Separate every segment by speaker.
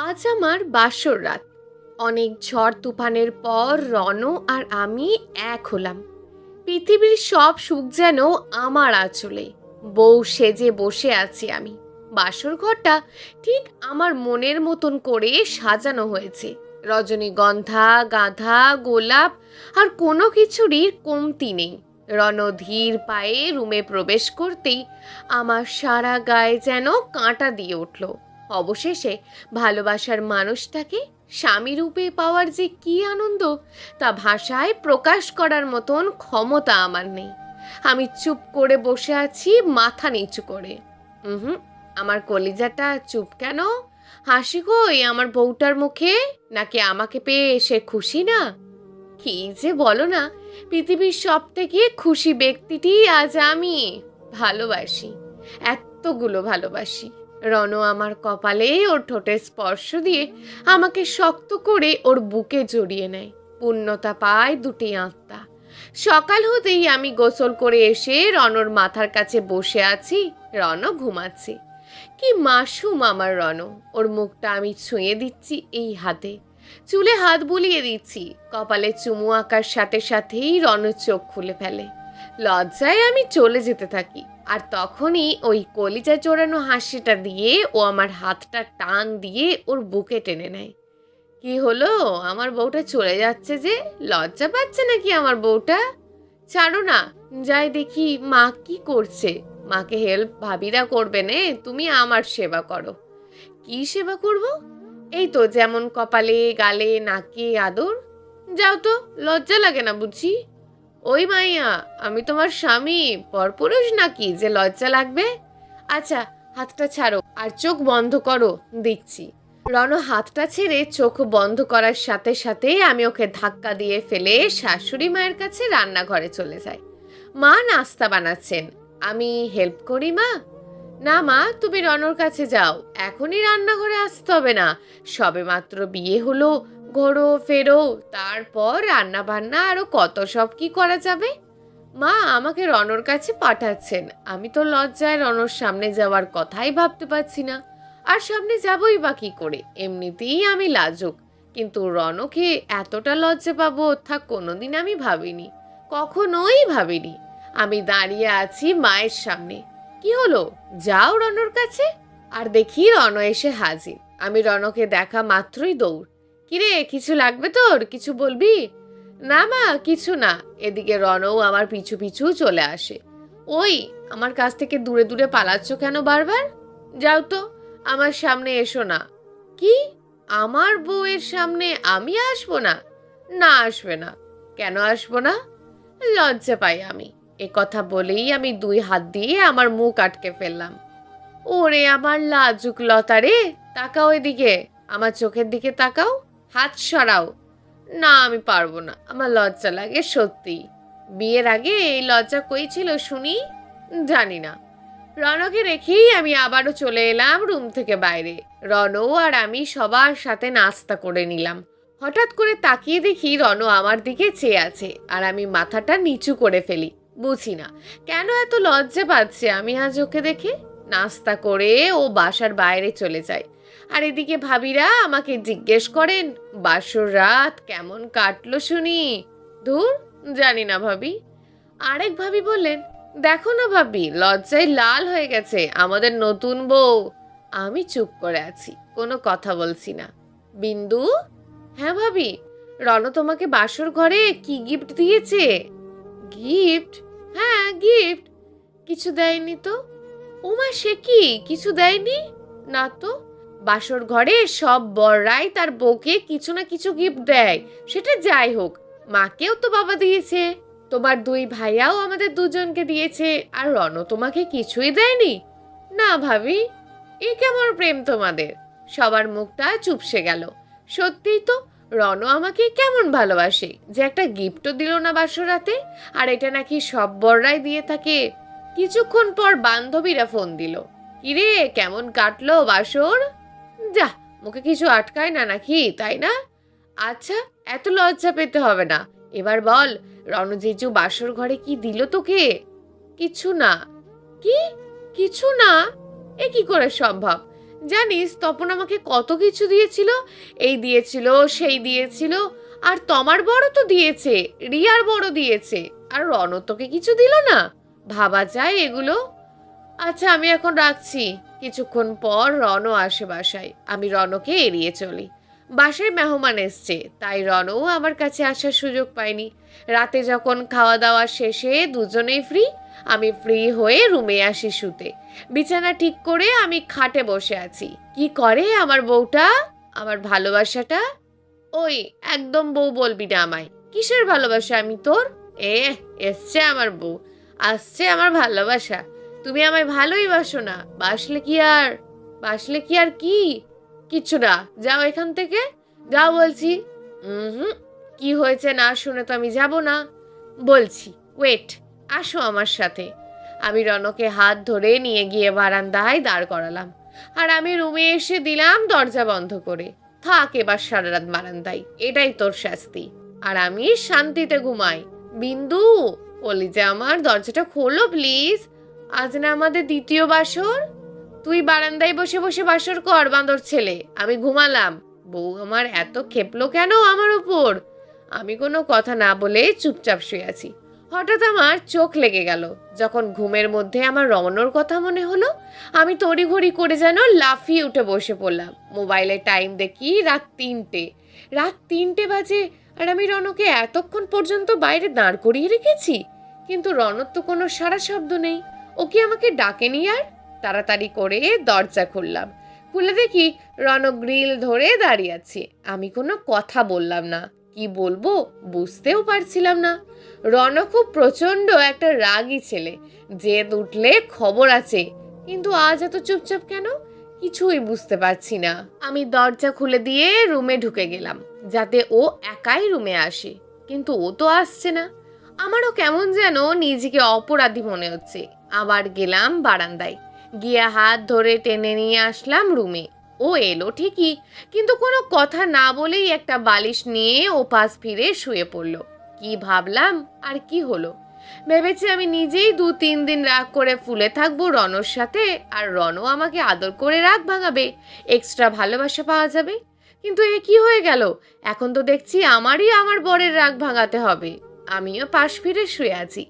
Speaker 1: আজ আমার বাসর রাত। অনেক ঝড় তুফানের পর রণ আর আমি এক হলাম। পৃথিবীর সব সুখ যেন আমার আঁচলে। বউ সেজে বসে আছি আমি। বাসর ঘরটা ঠিক আমার মনের মতন করে সাজানো হয়েছে। রজনীগন্ধা, গাঁধা, গোলাপ আর কোনো কিছুরই কমতি নেই। রণ ধীর পায়ে রুমে প্রবেশ করতেই আমার সারা গায়ে যেন কাঁটা দিয়ে উঠল। অবশেষে ভালোবাসার মানুষটাকে স্বামী রূপে পাওয়ার যে কি আনন্দ, তা ভাষায় প্রকাশ করার মতন ক্ষমতা আমার নেই। আমি চুপ করে বসে আছি, মাথা নিচু করে। হুম, আমার কলিজাটা চুপ কেন? হাসি কই আমার বউটার মুখে? নাকি আমাকে পেয়ে সে খুশি না? কি যে বলো না, পৃথিবীর সব থেকে খুশি ব্যক্তিটি আজ আমি। ভালোবাসি, এতগুলো ভালোবাসি। রণ আমার কপালে ওর ঠোঁটের স্পর্শ দিয়ে আমাকে শক্ত করে ওর বুকে জড়িয়ে নেয়। পূর্ণতা পায় দুটি আত্মা। সকাল হতেই আমি গোসল করে এসে রণর মাথার কাছে বসে আছি। রণ ঘুমাচ্ছে। কি মাসুম আমার রণ! ওর মুখটা আমি ছুঁয়ে দিচ্ছি এই হাতে, চুলে হাত বুলিয়ে দিচ্ছি। কপালে চুমু আঁকার সাথে সাথেই রণ চোখ খুলে ফেলে। লজ্জায় আমি চলে যেতে থাকি, আর তখনই ওই কলিজা জোড়ানো হাসিটা দিয়ে ও আমার হাতটা টান দিয়ে ওর বুকে টেনে নেয়। কি হলো, আমার বউটা চলে যাচ্ছে যে? লজ্জা পাচ্ছে নাকি আমার বউটা? ছাড়ো না, যাই দেখি মা কি করছে। মাকে হেল্প ভাবিরা করবে নে, তুমি আমার সেবা করো। কি সেবা করব? এই তো যেমন কপালে, গালে, নাকে আদর। যাও তো, লজ্জা লাগে না বুঝি? ওই মাইয়া, আমি তোমার স্বামী, পরপুরুষ নাকি যে লজ্জা লাগবে? আচ্ছা, হাতটা ছাড়ো আর চোখ বন্ধ করো, দিচ্ছি। রণ হাতটা ছেড়ে চোখ বন্ধ করার সাথে সাথেই আমি ওকে ধাক্কা দিয়ে ফেলে শাশুড়ি মায়ের কাছে রান্নাঘরে চলে যাই। মা নাস্তা বানাচ্ছেন, আমি হেল্প করি মা? না মা, তুমি রণর কাছে যাও, এখনই রান্নাঘরে আসতে হবে না। সবে মাত্র বিয়ে হলো, ঘোরো ফেরো, তারপর রান্না বান্না আরো কত সব কি করা যাবে। মা আমাকে রণর কাছে পাঠাচ্ছেন, আমি তো লজ্জায় রণর সামনে যাওয়ার কথাই ভাবতে পারছি না। আর সামনে যাবই বা কি করে, এমনিতেই আমি লাজুক। কিন্তু রণকে এতটা লজ্জা পাবো তা কোনোদিন আমি ভাবিনি, কখনোই ভাবিনি। আমি দাঁড়িয়ে আছি মায়ের সামনে। কি হলো, যাও রণর কাছে। আর দেখি রণ এসে হাজির। আমি রণকে দেখা মাত্রই দৌড়। কিরে, কিছু লাগবে তোর? কিছু বলবি? না মা, কিছু না। এদিকে রণও আমার পিছু পিছু চলে আসে। ওই, আমার কাছ থেকে দূরে দূরে পালাচ্ছ কেন বারবার? যাও তো, আমার সামনে এসো না। কি, আমার বউয়ের সামনে আমি আসবো না? না, আসবে না। কেন আসবো না? লজ্জা পাই আমি। এ কথা বলেই আমি দুই হাত দিয়ে আমার মুখ আটকে ফেললাম। ওরে আমার লাজুক লতা রে, তাকাও এদিকে, আমার চোখের দিকে তাকাও, হাত সরাও। না, আমি পারবো না, আমার লজ্জা লাগে সত্যি। বিয়ের আগে এই লজ্জা কই ছিল শুনি? জানি না। রণকে রেখেই আমি আবারও চলে এলাম রুম থেকে বাইরে। রণ আর আমি সবার সাথে নাস্তা করে নিলাম। হঠাৎ করে তাকিয়ে দেখি রণ আমার দিকে চেয়ে আছে, আর আমি মাথাটা নিচু করে ফেলি। বুঝি না কেন এত লজ্জা পাচ্ছে আমি আজ ওকে দেখে। নাস্তা করে ও বাসার বাইরে চলে যায়। আর এদিকে ভাবিরা আমাকে জিজ্ঞেস করেন, বাসর রাত কেমন কাটলো শুনি? ধুর, জানি না ভাবি। আরেক ভাবি বললেন, দেখো না ভাবি, লজ্জায় লাল হয়ে গেছে আমাদের নতুন বউ। আমি চুপ করে আছি, কোনো কথা বলছি না। বিন্দু? হ্যাঁ ভাবি, রণ তোমাকে বাসর ঘরে কি গিফট দিয়েছে? গিফট? হ্যাঁ, গিফট। কিছু দেয়নি তো? ওমা, সে কি, কিছু দেয়নি? না তো। বাসর ঘরে সব বররাই তার বউকে কিছু না কিছু গিফট দেয়, সেটা যাই হোক। মাকেও তো বাবা দিয়েছে, তোমার দুই ভাইয়াও আমাদের দুজনকে দিয়েছে, আর রণ তোমাকে কিছুই দেয়নি? না ভাবি, এ কেমন প্রেম তোমাদের? সবার মুখটা চুপসে গেল। সত্যিই তো, রণ আমাকে কেমন ভালোবাসে যে একটা গিফটও দিল না বাসর রাতে। আর এটা নাকি সব বররাই দিয়ে থাকে। কিছুক্ষণ পর বান্ধবীরা ফোন দিল। কিরে, কেমন কাটলো বাসর? যা, মুখে কিছু আটকায় না নাকি, তাই না? আচ্ছা, এত লজ্জা পেতে হবে না। এবার বল, রণজেজু বাসর ঘরে কি দিল তোকে? কিছু না। কি? কিছু না? এ কি করে সম্ভব? জানিস তপন আমাকে কত কিছু দিয়েছিল, এই দিয়েছিল সেই দিয়েছিল, আর তোমার বড় তো দিয়েছে, রিয়ার বড় দিয়েছে, আর রণ তোকে কিছু দিল না? ভাবা যায় এগুলো? আচ্ছা আমি এখন রাখছি। কিছুক্ষণ পর রণও আসে বাসায়। আমি রণকে এড়িয়ে চলি। বাসায় মেহমান এসছে, তাই রণও আমার কাছে আসার সুযোগ পায়নি। রাতে যখন খাওয়া দাওয়া শেষে দুজনেই ফ্রি, আমি ফ্রি হয়ে রুমে আসি শুতে। বিছানা ঠিক করে আমি খাটে বসে আছি। কি করে আমার বউটা? আমার ভালোবাসাটা? ওই, একদম বউ বলবি না আমায়। কিসের ভালোবাসা আমি তোর? এ, এসছে আমার বউ, আসছে আমার ভালোবাসা। তুমি আমায় ভালোই বাসো না? বাসলে কি আর কি? কিচ্ছু না, যাও এখান থেকে, যাও বলছি। হুম, কি হয়েছে না শুনে তো আমি যাব না। বলছি, ওয়েট, আসো আমার সাথে। আমি রনকে হাত ধরে নিয়ে গিয়ে বারান্দায় দাঁড় করালাম, আর আমি রুমে এসে দিলাম দরজা বন্ধ করে। থাক এবার সারা রাত বারান্দায়, এটাই তোর শাস্তি। আর আমি শান্তিতে ঘুমাই। বিন্দু, কলিজা আমার, দরজাটা খোলো প্লিজ। আজ না আমাদের দ্বিতীয় বাসর? তুই বারান্দায় বসে বসে বাসর কর, বাঁদর ছেলে, আমি ঘুমালাম। বউ আমার এত খেপলো কেন আমার উপর? আমি কোনো কথা না বলে চুপচাপ শুয়ে আছি। হঠাৎ আমার চোখ লেগে গেল। যখন ঘুমের মধ্যে আমার রমণর কথা মনে হলো, আমি তড়িঘড়ি করে যেন লাফিয়ে উঠে বসে পড়লাম। মোবাইলে টাইম দেখি রাত তিনটে বাজে, আর আমি রনকে এতক্ষণ পর্যন্ত বাইরে দাঁড় করিয়ে রেখেছি। কিন্তু রনর তো কোনো সাড়া শব্দ নেই। ও কি আমাকে ডাকেনি আর? তাড়াতাড়ি করে দরজা খুললাম। খুলে দেখি রণ গ্রিল ধরে দাঁড়িয়ে আছে। আমি কোনো কথা বললাম না। কি বলবো বুঝতেও পারছিলাম না। রণ খুব প্রচন্ড একটা রাগী ছেলে, জেদ উঠলে খবর আছে। কিন্তু আজ এত চুপচাপ কেন? কিছুই বুঝতে পারছি না। আমি দরজা খুলে দিয়ে রুমে ঢুকে গেলাম, যাতে ও একাই রুমে আসে। কিন্তু ও তো আসছে না। আমারও কেমন যেন নিজেকে অপরাধী মনে হচ্ছে। আবার গেলাম বারান্দায়, গিয়ে হাত ধরে টেনে নিয়ে আসলাম রুমে। ও এলো ঠিকই, কিন্তু কোনো কথা না বলেই একটা বালিশ নিয়ে ও পাশ ফিরে শুয়ে পড়ল। কি ভাবলাম আর কি হলো? ভেবেছি আমি নিজেই 2-3 দিন রাগ করে ফুলে থাকবো রণর সাথে, আর রণও আমাকে আদর করে রাগ ভাঙাবে, এক্সট্রা ভালোবাসা পাওয়া যাবে। কিন্তু এ কি হয়ে গেল? এখন তো দেখছি আমারই আমার বরের রাগ ভাঙাতে হবে। আমিও পাশ ফিরে শুয়ে আছি।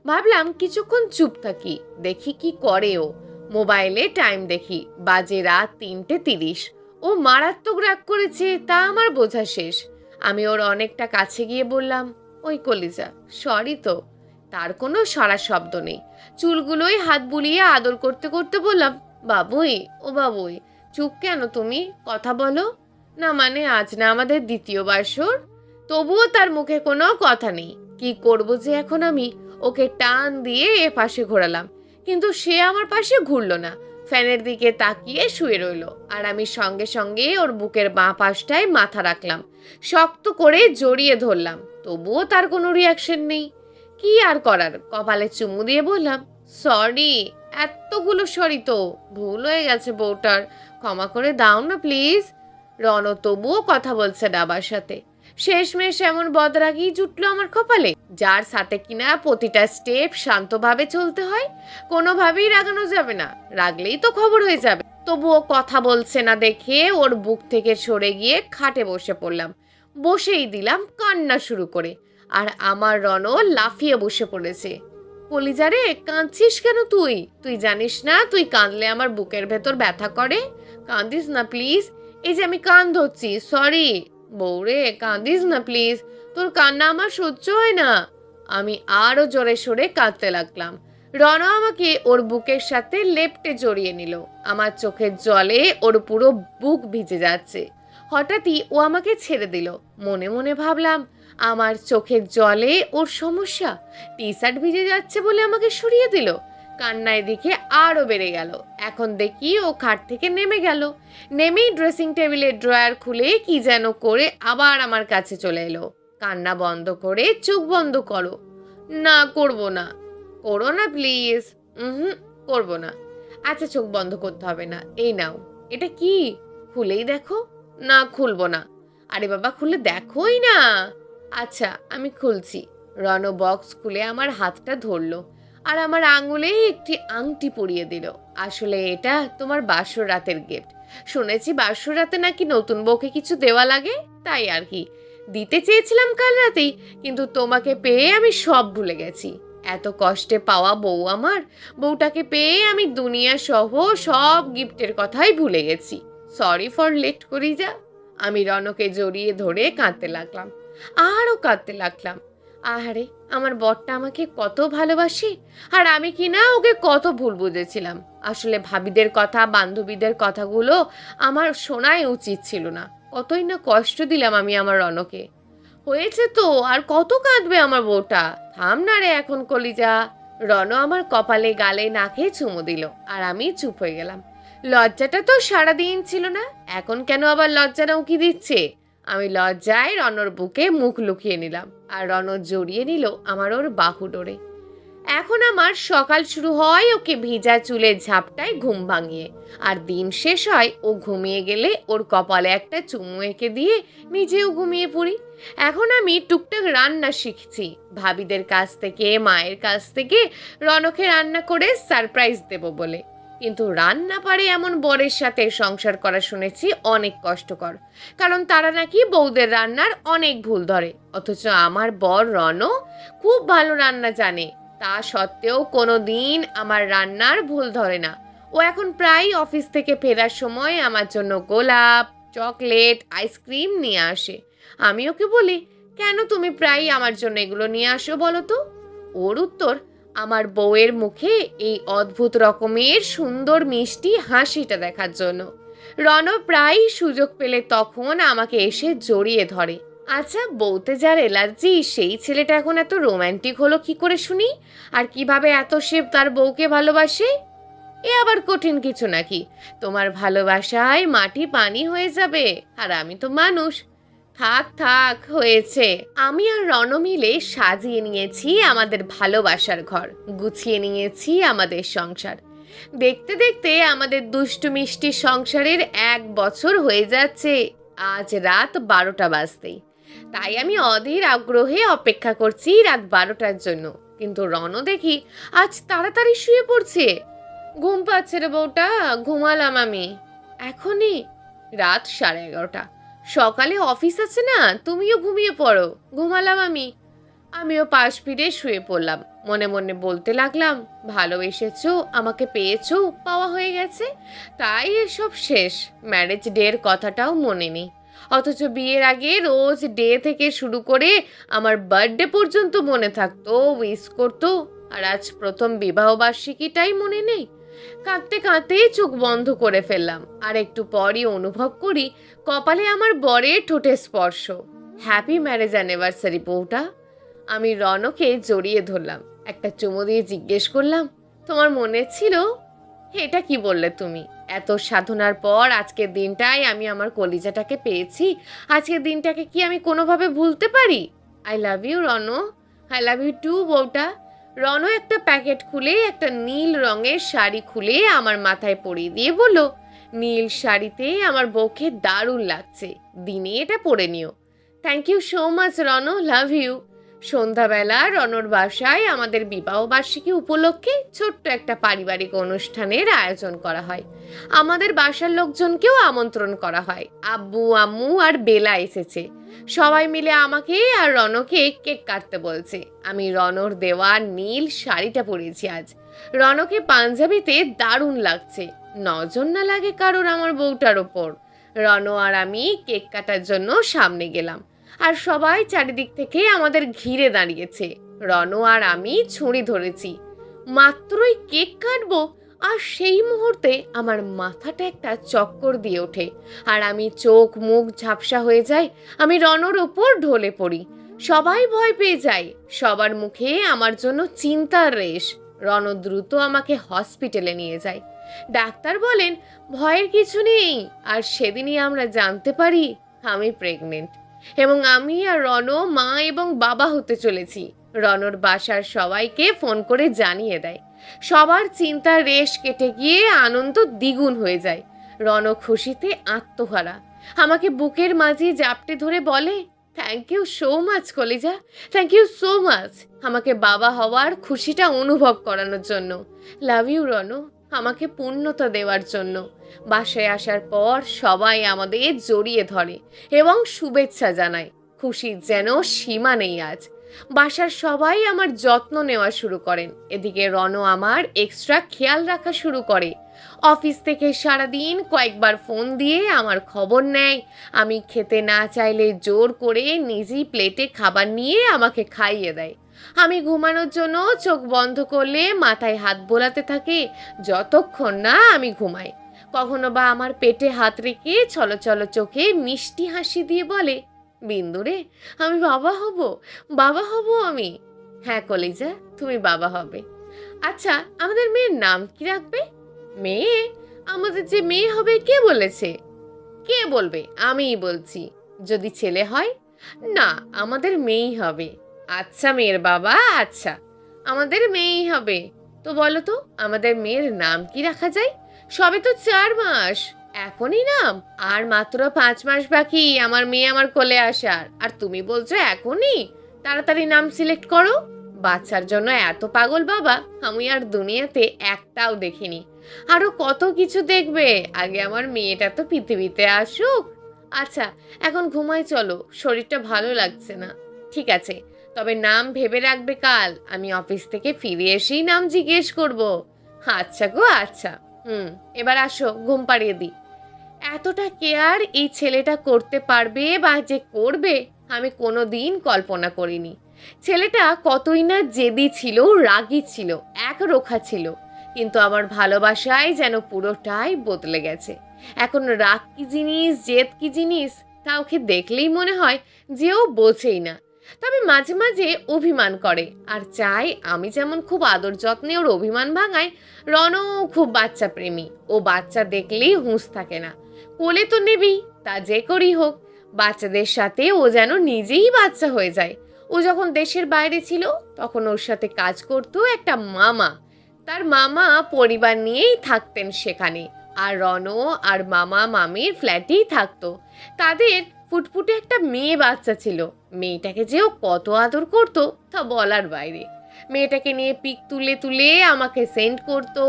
Speaker 1: ভাবলাম কিছুক্ষণ চুপ থাকি, দেখি কি করে ও। মোবাইলে টাইম দেখি, বাজে রাত 3:30। ও মারাত্মক রাগ করেছে, তা আমার বোঝা শেষ। আমি ওর অনেকটা কাছে গিয়ে বললাম, ওই কলিজা, সরি তো। তার কোনো সাড়া শব্দ নেই। চুলগুলোই হাত বুলিয়ে আদর করতে করতে বললাম, বাবুই, ও বাবুই, চুপ কেন তুমি? কথা বলো না। মানে আজ না আমাদের দ্বিতীয় বাসর? তবুও তার মুখে কোনো কথা নেই। কি করব যে এখন আমি? ওকে টান দিয়ে এ পাশে ঘোরালাম, কিন্তু সে আমার পাশে ঘুরলো না। ফ্যানের দিকে তাকিয়ে শুয়ে রইল, আর আমি সঙ্গে সঙ্গে ওর বুকের বাঁ পাশটায় মাথা রাখলাম, শক্ত করে জড়িয়ে ধরলাম। তবুও তার কোনো রিয়াকশন নেই। কি আর করার, কপালে চুমু দিয়ে বললাম, সরি। এতগুলো সরি তো, ভুল হয়ে গেছে বউটার, ক্ষমা করে দাও না প্লিজ। রণ তবুও কথা বলছে না আমার সাথে। শেষমেশ এমন বদরাগই জুটলো আমার কপালে, যার সাথে কিনা প্রতিটা স্টেপ শান্তভাবে চলতে হয়। কোনোভাবেই রাগানো যাবে না, রাগলেই তো খবর হয়ে যাবে। তবুও কথা বলছে না দেখে ওর বুক থেকে সরে গিয়ে খাটে বসে পড়লাম। বসেই দিলাম কান্না শুরু করে, আর আমার রণ লাফিয়ে বসে পড়েছে। কলিজারে, কাঁদছিস কেন তুই? তুই জানিস না তুই কাঁদলে আমার বুকের ভেতর ব্যথা করে? কাঁদিস না প্লিজ। এই যে আমি কান ধরছি, সরি। বউরে, কাঁদিস না প্লিজ, তোর কান্না আমার সহ্য হয় না। আমি আরো জোরে সোরে কাঁদতে লাগলাম। রণ আমাকে ওর বুকের সাথে লেপ্টে জড়িয়ে নিল। আমার চোখের জলে ওর পুরো বুক ভিজে যাচ্ছে। হঠাৎই ও আমাকে ছেড়ে দিল। মনে মনে ভাবলাম, আমার চোখের জলে ওর সমস্যা? টি শার্ট ভিজে যাচ্ছে বলে আমাকে সরিয়ে দিল। কান্নায় দিকে আরো বেড়ে গেল। এখন দেখি ও খাট থেকে নেমে গেল। নেমেই ড্রেসিং টেবিলের ড্রয়ার খুলে কি যেন করে আবার আমার কাছে চলে এলো। কান্না বন্ধ করে চোখ বন্ধ করো। না, করবো না। করো না প্লিজ। হুম, করবো না। আচ্ছা, চোখ বন্ধ করতে হবে না, এই নাও। এটা কি? খুলেই দেখো। না, খুলবো না। আরে বাবা, খুলে দেখোই না। আচ্ছা, আমি খুলছি। রণ বক্স খুলে আমার হাতটা ধরলো, আর আমার আঙুলে একটি আংটি পরিয়ে দিল। আসলে এটা তোমার বাসর রাতের গিফট। শুনেছি বাসরাতে নাকি নতুন বউকে কিছু দেওয়া লাগে, তাই আর কি দিতে চেয়েছিলাম কাল রাতেই, কিন্তু তোমাকে পেয়ে আমি সব ভুলে গেছি। এত কষ্টে পাওয়া বউ আমার, বউটাকে পেয়ে আমি দুনিয়া সহ সব গিফটের কথাই ভুলে গেছি। সরি ফর লেট করি যা। আমি রনকে জড়িয়ে ধরে কাঁদতে লাগলাম, আরও কাঁদতে লাগলাম। আহারে, আমার বরটা আমাকে কত ভালোবাসে, আর আমি কি না ওকে কত ভুল বুঝেছিলাম। আসলে ভাবিদের কথা, বান্ধবীদের কথাগুলো আমার শোনাই উচিত ছিল না। কতই না কষ্ট দিলাম আমি আমার রনকে। হয়েছে তো, আর কত কাঁদবে আমার বউটা? থাম না রে এখন কলিজা। রণ আমার কপালে, গালে, নাকে চুমু দিল, আর আমি চুপ হয়ে গেলাম। লজ্জাটা তো সারাদিন ছিল না, এখন কেন আবার লজ্জাটা উকি দিচ্ছে? আমি লজ্জায় রণর বুকে মুখ লুকিয়ে নিলাম, আর রণ জড়িয়ে নিল আমার ওর বাহু ডোরে। এখন আমার সকাল শুরু হয় ওকে ভিজা চুলের ঝাপটায় ঘুম ভাঙিয়ে, আর দিন শেষ হয় ও ঘুমিয়ে গেলে ওর কপালে একটা চুমু এঁকে দিয়ে নিজেও ঘুমিয়ে পড়ি। এখন আমি টুকটাক রান্না শিখছি ভাবিদের কাছ থেকে, মায়ের কাছ থেকে, রনকে রান্না করে সারপ্রাইজ দেব বলে। কিন্তু রান্না পারে এমন বরের সাথে সংসার করা শুনেছি অনেক কষ্টকর, কারণ তারা নাকি বউদের রান্নার অনেক ভুল ধরে। অথচ আমার বর রণ খুব ভালো রান্না জানে, তা সত্ত্বেও কোনো দিন আমার রান্নার ভুল ধরে না। ও এখন প্রায় অফিস থেকে ফেরার সময় আমার জন্য গোলাপ, চকলেট, আইসক্রিম নিয়ে আসে। আমি ওকে বলি, কেন তুমি প্রায় আমার জন্য এগুলো নিয়ে আসো বলো তো? ওর উত্তর, আমার বউয়ের মুখে এই অদ্ভুত রকমের সুন্দর মিষ্টি হাসিটা দেখার জন্য। রণ প্রায় সুযোগ পেলে তখন আমাকে এসে জড়িয়ে ধরে। আচ্ছা, বউতে যার এলার্জি সেই ছেলেটা এখন এত রোম্যান্টিক হলো কি করে শুনি? আর কিভাবে এত সে তার বউকে ভালোবাসে? এ আবার কঠিন কিছু নাকি? তোমার ভালোবাসায় মাটি পানি হয়ে যাবে, আর আমি তো মানুষ। থাক থাক, হয়েছে। আমি আর রণ মিলে সাজিয়ে নিয়েছি আমাদের ভালোবাসার ঘর, গুছিয়ে নিয়েছি আমাদের সংসার। দেখতে দেখতে আমাদের দুষ্টু মিষ্টি সংসারের 1 বছর হয়ে যাচ্ছে, আজ রাত 12টা বাজতেই। তাই আমি অধীর আগ্রহে অপেক্ষা করছি রাত 12টার জন্য। কিন্তু রণ দেখি আজ তাড়াতাড়ি শুয়ে পড়ছে। ঘুম পাচ্ছে রে বউটা, ঘুমালাম আমি এখনই। রাত 11:30। সকালে অফিস আছে না, তুমিও ঘুমিয়ে পড়ো, ঘুমালাম আমি। আমিও পাশ ফিরে শুয়ে পড়লাম, মনে মনে বলতে লাগলাম, ভালোবেসেছো, আমাকে পেয়েছো, পাওয়া হয়ে গেছে, তাই এসব শেষ। ম্যারেজ ডের কথাটাও মনে নেই, অথচ বিয়ের আগে রোজ ডে থেকে শুরু করে আমার বার্থডে পর্যন্ত মনে থাকতো, উইশ করতো। আর আজ প্রথম বিবাহ বার্ষিকীটাই মনে নেই। কাঁদতে কাঁদতে চোখ বন্ধ করে ফেললাম, আর একটু পরই অনুভব করি কপালে আমার বরের ঠোঁটে স্পর্শ। হ্যাপি ম্যারেজ অ্যানিভার্সারি বউটা। আমি রণকে জড়িয়ে ধরলাম, একটা চুমু দিয়ে জিজ্ঞেস করলাম, তোমার মনে ছিল? এটা কি বললে তুমি? এত সাধনার পর আজকের দিনটাই আমি আমার কলিজাটাকে পেয়েছি। আজকের দিনটাকে কি আমি কোনোভাবে ভুলতে পারি? I love you Ron, I love you too বউটা। রণ একটা প্যাকেট খুলে একটা নীল রঙের শাড়ি খুলে আমার মাথায় পরিয়ে দিয়ে বলল, নীল শাড়িতে আমার বউকে দারুণ লাগছে, দিনে এটা পরে নিও। Thank you so much Ron, love you. সন্ধ্যাবেলা রণর বাসায় আমাদের বিবাহ বার্ষিকী উপলক্ষে ছোট্ট একটা পারিবারিক অনুষ্ঠানের আয়োজন করা হয়। আমাদের বাসার লোকজনকেও আমন্ত্রণ করা হয়। আব্বু, আম্মু আর বেলা এসেছে। সবাই মিলে আমাকে আর রণকে কেক কাটতে বলছে। আমি রণর দেওয়া নীল শাড়িটা পরেছি আজ। রণকে পাঞ্জাবিতে দারুণ লাগছে, নজর না লাগে কারোর আমার বউটার ওপর। রণ আর আমি কেক কাটার জন্য সামনে গেলাম, আর সবাই চারিদিক থেকে আমাদের ঘিরে দাঁড়িয়েছে। রণ আর আমি ছুরি ধরেছি, মাত্রই কেক কাটবো, আর সেই মুহূর্তে আমার মাথাটা একটা চক্কর দিয়ে ওঠে, আর আমি চোখ মুখ ঝাপসা হয়ে যাই। আমি রণর ওপর ঢলে পড়ি, সবাই ভয় পেয়ে যায়, সবার মুখে আমার জন্য চিন্তার রেশ। রণ দ্রুত আমাকে হসপিটালে নিয়ে যায়। ডাক্তার বলেন ভয়ের কিছু নেই, আর সেদিনই আমরা জানতে পারি আমি প্রেগনেন্ট, এবং আমি আর রণ মা এবং বাবা হতে চলেছি। রণর বাসার সবাইকে ফোন করে জানিয়ে দেয়। সবার চিন্তার রেশ কেটে গিয়ে আনন্দ দ্বিগুণ হয়ে যায়। রণ খুশিতে আত্মহারা, আমাকে বুকের মাঝে জাপটে ধরে বলে, থ্যাংক ইউ সো মাচ কলিজা, থ্যাংক ইউ সো মাচ, আমাকে বাবা হওয়ার খুশিটা অনুভব করানোর জন্য। লাভ ইউ রণ, আমাকে পূর্ণতা দেওয়ার জন্য। বাসায় আসার পর সবাই আমাদের জড়িয়ে ধরে এবং শুভেচ্ছা জানায়। খুশির যেন সীমা নেই আজ। বাসার সবাই আমার যত্ন নেওয়া শুরু করেন। এদিকে রনও আমার এক্সট্রা খেয়াল রাখা শুরু করে। অফিস থেকে সারাদিন কয়েকবার ফোন দিয়ে আমার খবর নেয়। আমি খেতে না চাইলে জোর করে নিজেই প্লেটে খাবার নিয়ে আমাকে খাইয়ে দেয়। আমি ঘুমানোর জন্য চোখ বন্ধ করলে মাথায় হাত বোলাতে থাকে যতক্ষণ না আমি ঘুমাই। কখনো বা আমার পেটে হাত রেখে ছলছল চোখে মিষ্টি হাসি দিয়ে বলে, বিন্দুরে, আমি বাবা হব, বাবা হব আমি। হ্যাঁ কলিজা, তুমি বাবা হবে। আচ্ছা, আমাদের মেয়ের নাম কি রাখবে? মেয়ে? আমাদের যে মেয়ে হবে কে বলেছে? কে বলবে? আমিই বলছি। যদি ছেলে হয়? না, আমাদের মেয়েই হবে। আচ্ছা মেয়ের বাবা, আচ্ছা, আমাদের মেয়েই হবে। তো বলো তো, আমাদের মেয়ের নাম কি রাখা যায়? সবে তো 4 মাস, এখনই নাম? আর মাত্র 5 মাস বাকি আমার মেয়ে আমার কোলে আসার, আর তুমি বলছো এখনই? তাড়াতাড়ি নাম সিলেক্ট করো। বাচ্চার জন্য এত পাগল বাবা আমি আর দুনিয়াতে একটাও দেখিনি। আরো কত কিছু দেখবে, আগে আমার মেয়েটা তো পৃথিবীতে আসুক। আচ্ছা, এখন ঘুমাই চলো, শরীরটা ভালো লাগছে না। ঠিক আছে, তবে নাম ভেবে রাখবে, কাল আমি অফিস থেকে ফিরে এসেই নাম জিজ্ঞেস করব। আচ্ছা গো আচ্ছা। এবার আসো, ঘুম পাড়িয়ে দিই। এতটা কেয়ার এই ছেলেটা করতে পারবে বা যে করবে আমি কোনো দিন কল্পনা করিনি। ছেলেটা কতই না জেদি ছিল, রাগী ছিল, একরোখা ছিল, কিন্তু আমার ভালোবাসায় যেন পুরোটাই বদলে গেছে। এখন রাগ কি জিনিস, জেদ কি জিনিস তা ওকে দেখলেই মনে হয় যে ও বোঝেই না। তবে মাঝে মাঝে অভিমান করে আর চাই আমি যেমন খুব আদর যত্নে ওর অভিমান ভাঙাই, রনও খুব বাচ্চা প্রেমী। ও বাচ্চা দেখলেই হুঁশ থাকে না, কোলে তো নেবেই, তা যে করেই হোক। বাচ্চাদের সাথে ও যেন নিজেই বাচ্চা হয়ে যায়। ও যখন দেশের বাইরে ছিল তখন ওর সাথে কাজ করতো একটা মামা। তার মামা পরিবার নিয়েই থাকতেন সেখানে, আর রনও আর মামা মামির ফ্ল্যাটেই থাকতো। তাদের ফুটফুটে একটা মেয়ে বাচ্চা ছিল। মেয়েটাকে যে ও কত আদর করতো তা বলার বাইরে। মেয়েটাকে নিয়ে পিক তুলে তুলে আমাকে সেন্ড করতো।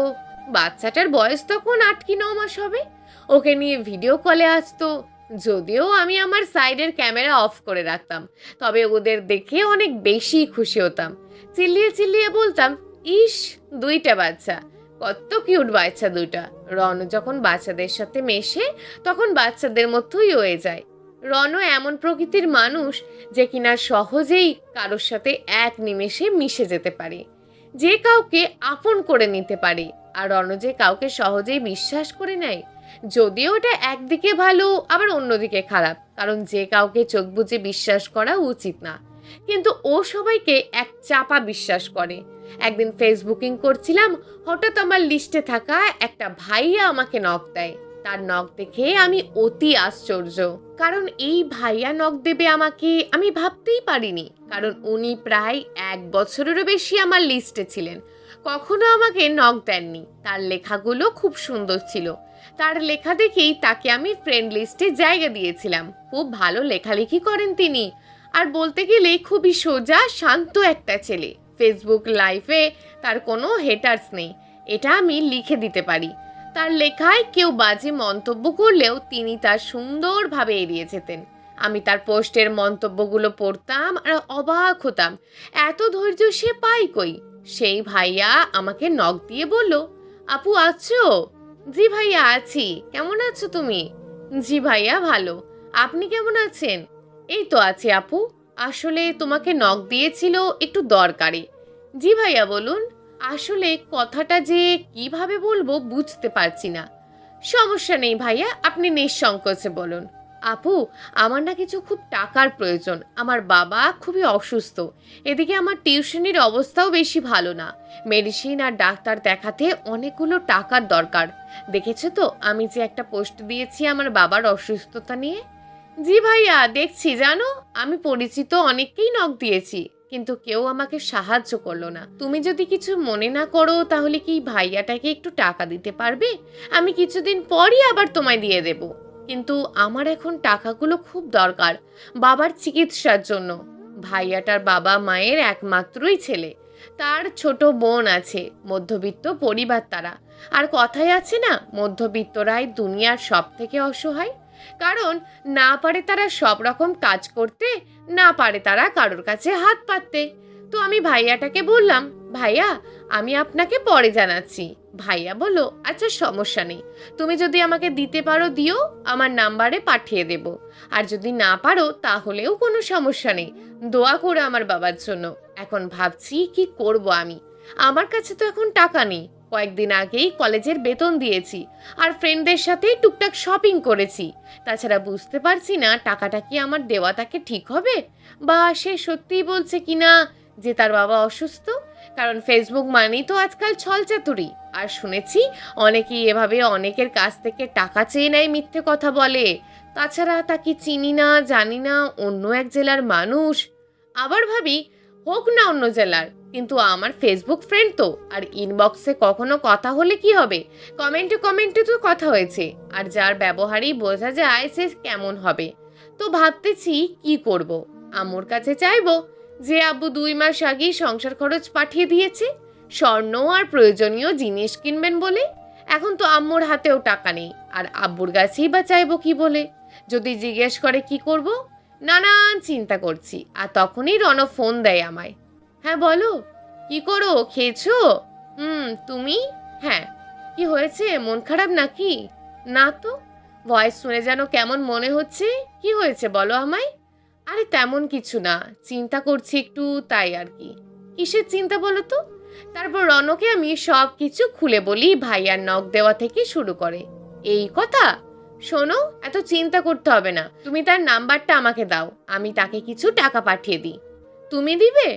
Speaker 1: বাচ্চাটার বয়স তখন 8 কি 9 মাস হবে। ওকে নিয়ে ভিডিও কলে আসতো। যদিও আমি আমার সাইডের ক্যামেরা অফ করে রাখতাম, তবে ওদের দেখে অনেক বেশি খুশি হতাম। চিল্লিয়ে চিল্লিয়ে বলতাম, ইস, 2টা বাচ্চা, কত কিউট বাচ্চা 2টা। রন যখন বাচ্চাদের সাথে মেশে তখন বাচ্চাদের মতোই হয়ে যায়। রনও এমন প্রকৃতির মানুষ যে কিনা সহজেই কারোর সাথে এক নিমেষে মিশে যেতে পারে, যে কাউকে আপন করে নিতে পারে। আর রন যে কাউকে সহজেই বিশ্বাস করে নেয়, যদিও এটা একদিকে ভালো আবার অন্যদিকে খারাপ, কারণ যে কাউকে চোখ বুজে বিশ্বাস করা উচিত না, কিন্তু ও সবাইকে এক চাপা বিশ্বাস করে। একদিন ফেসবুকিং করছিলাম, হঠাৎ আমার লিস্টে থাকা একটা ভাইয়া আমাকে নক দেয়। তার নক দেখে আমি অতি আশ্চর্য, কারণ এই ভাইয়া নক দেবে আমাকে আমি ভাবতেই পারিনি। কারণ উনি প্রায় 1 বছরেরও বেশি আমার লিস্টে ছিলেন, কখনো আমাকে নক দেননি। তার লেখাগুলো খুব সুন্দর ছিল, তার লেখা দেখেই তাকে আমি ফ্রেন্ড লিস্টে জায়গা দিয়েছিলাম। খুব ভালো লেখালেখি করেন তিনি, আর বলতে গেলে খুবই সোজা শান্ত একটা ছেলে। ফেসবুক লাইভে তার কোনো হেটার্স নেই, এটা আমি লিখে দিতে পারি। তার লেখায় কেউ বাজে মন্তব্য করলেও তিনি তার সুন্দরভাবে এড়িয়ে যেতেন। আমি তার পোস্টের মন্তব্যগুলো পড়তাম আর অবাক হতাম, এত ধৈর্য সে পাই কই। সেই ভাইয়া আমাকে নক দিয়ে বলল, আপু আছো? জি ভাইয়া আছি, কেমন আছো তুমি? জি ভাইয়া ভালো, আপনি কেমন আছেন? এই তো আছি আপু, আসলে তোমাকে নক দিয়েছিল একটু দরকারে। জি ভাইয়া বলুন। আসলে কথাটা যে কিভাবে বলবো বুঝতে পারছি না। সমস্যা নেই ভাইয়া, আপনি নিঃসংকোচে বলুন। আপু, আমার না কিছু খুব টাকার প্রয়োজন, আমার বাবা খুবই অসুস্থ, এদিকে আমার টিউশনির অবস্থাও বেশি ভালো না, মেডিসিন আর ডাক্তার দেখাতে অনেকগুলো টাকার দরকার। দেখেছো তো আমি যে একটা পোস্ট দিয়েছি আমার বাবার অসুস্থতা নিয়ে? জি ভাইয়া দেখছি, জানো আমি পরিচিত অনেককেই নক দিয়েছি, কিন্তু কেউ আমাকে সাহায্য করলো না। তুমি যদি কিছু মনে না করো তাহলে কি ভাইয়াটাকে একটু টাকা দিতে পারবে? আমি কিছুদিন পরই আবার তোমায় দিয়ে দেব, কিন্তু আমার এখন টাকাগুলো খুব দরকার বাবার চিকিৎসার জন্য। ভাইয়াটার বাবা মায়ের একমাত্রই ছেলে, তার ছোট বোন আছে, মধ্যবিত্ত পরিবার তারা। আর কথাই আছে না, মধ্যবিত্তরাই দুনিয়ার সব থেকে অসহায়। কারণ না পারে তারা সব রকম কাজ করতে, না পারে তারা কারোর কাছে হাত পাততে। তো আমি ভাইয়াটাকে বললাম, ভাইয়া আমি আপনাকে পরে জানাচ্ছি। ভাইয়া বলল, আচ্ছা সমস্যা নেই, তুমি যদি আমাকে দিতে পারো দিও, আমার নাম্বারে পাঠিয়ে দেব। আর যদি না পারো তাহলেও কোনো সমস্যা নেই, দোয়া করে আমার বাবার জন্য। এখন ভাবছি কি করব আমি, আমার কাছে তো এখন টাকা নেই। কয়েকদিন আগেই কলেজের বেতন দিয়েছি, আর ফ্রেন্ডদের সাথে টুকটাক শপিং করেছি। তাছাড়া বুঝতে পারছি না টাকাটা কি আমার দেওয়া তাকে ঠিক হবে, বা সে সত্যিই বলছে কিনা যে তার বাবা অসুস্থ। কারণ ফেসবুক মানেই তো আজকাল ছলচাতুরি, আর শুনেছি অনেকেই এভাবে অনেকের কাছ থেকে টাকা চেয়ে নেয়, মিথ্যে কথা বলে। তাছাড়া তাকে চিনি না, জানি না, অন্য এক জেলার মানুষ। আবার ভাবি হোক না অন্য জেলার, কিন্তু আমার ফেসবুক ফ্রেন্ড তো, আর ইনবক্সে কখনো কথা হলে কি হবে, কমেন্টে কমেন্টে তো কথা হয়েছে, আর যার ব্যবহারেই বোঝা যায় সে কেমন হবে। তো ভাবতেছি কি করব। আম্মুর কাছে চাইবো যে আব্বু 2 মাস আগেই সংসার খরচ পাঠিয়ে দিয়েছে, স্বর্ণ আর প্রয়োজনীয় জিনিস কিনবেন বলে। এখন তো আম্মুর হাতেও টাকা নেই, আর আব্বুর কাছেই বা চাইবো কি বলে। যদি জিজ্ঞেস করে কি করব, নানান চিন্তা করছি। আর তখনই রণ ফোন দেয় আমায়। হ্যাঁ বলো, কি করো, খেয়েছো? তুমি? হ্যাঁ। কি হয়েছে, মন খারাপ নাকি? না তো, ভয়েস শুনে যেন কেমন মনে হচ্ছে। কি হয়েছে বলো আমায়। আরে তেমন কিছু না, চিন্তা করছি একটু, তাই আর কি। কিসের চিন্তা বলো তো? তারপর রণকে আমি সব কিছু খুলে বলি, ভাইয়ার নখ দেওয়া থেকে শুরু করে। এই কথা, শোনো, এত চিন্তা করতে হবে না, তুমি তার নাম্বারটা আমাকে দাও, আমি তাকে কিছু টাকা পাঠিয়ে দিই। তুমি দিবে?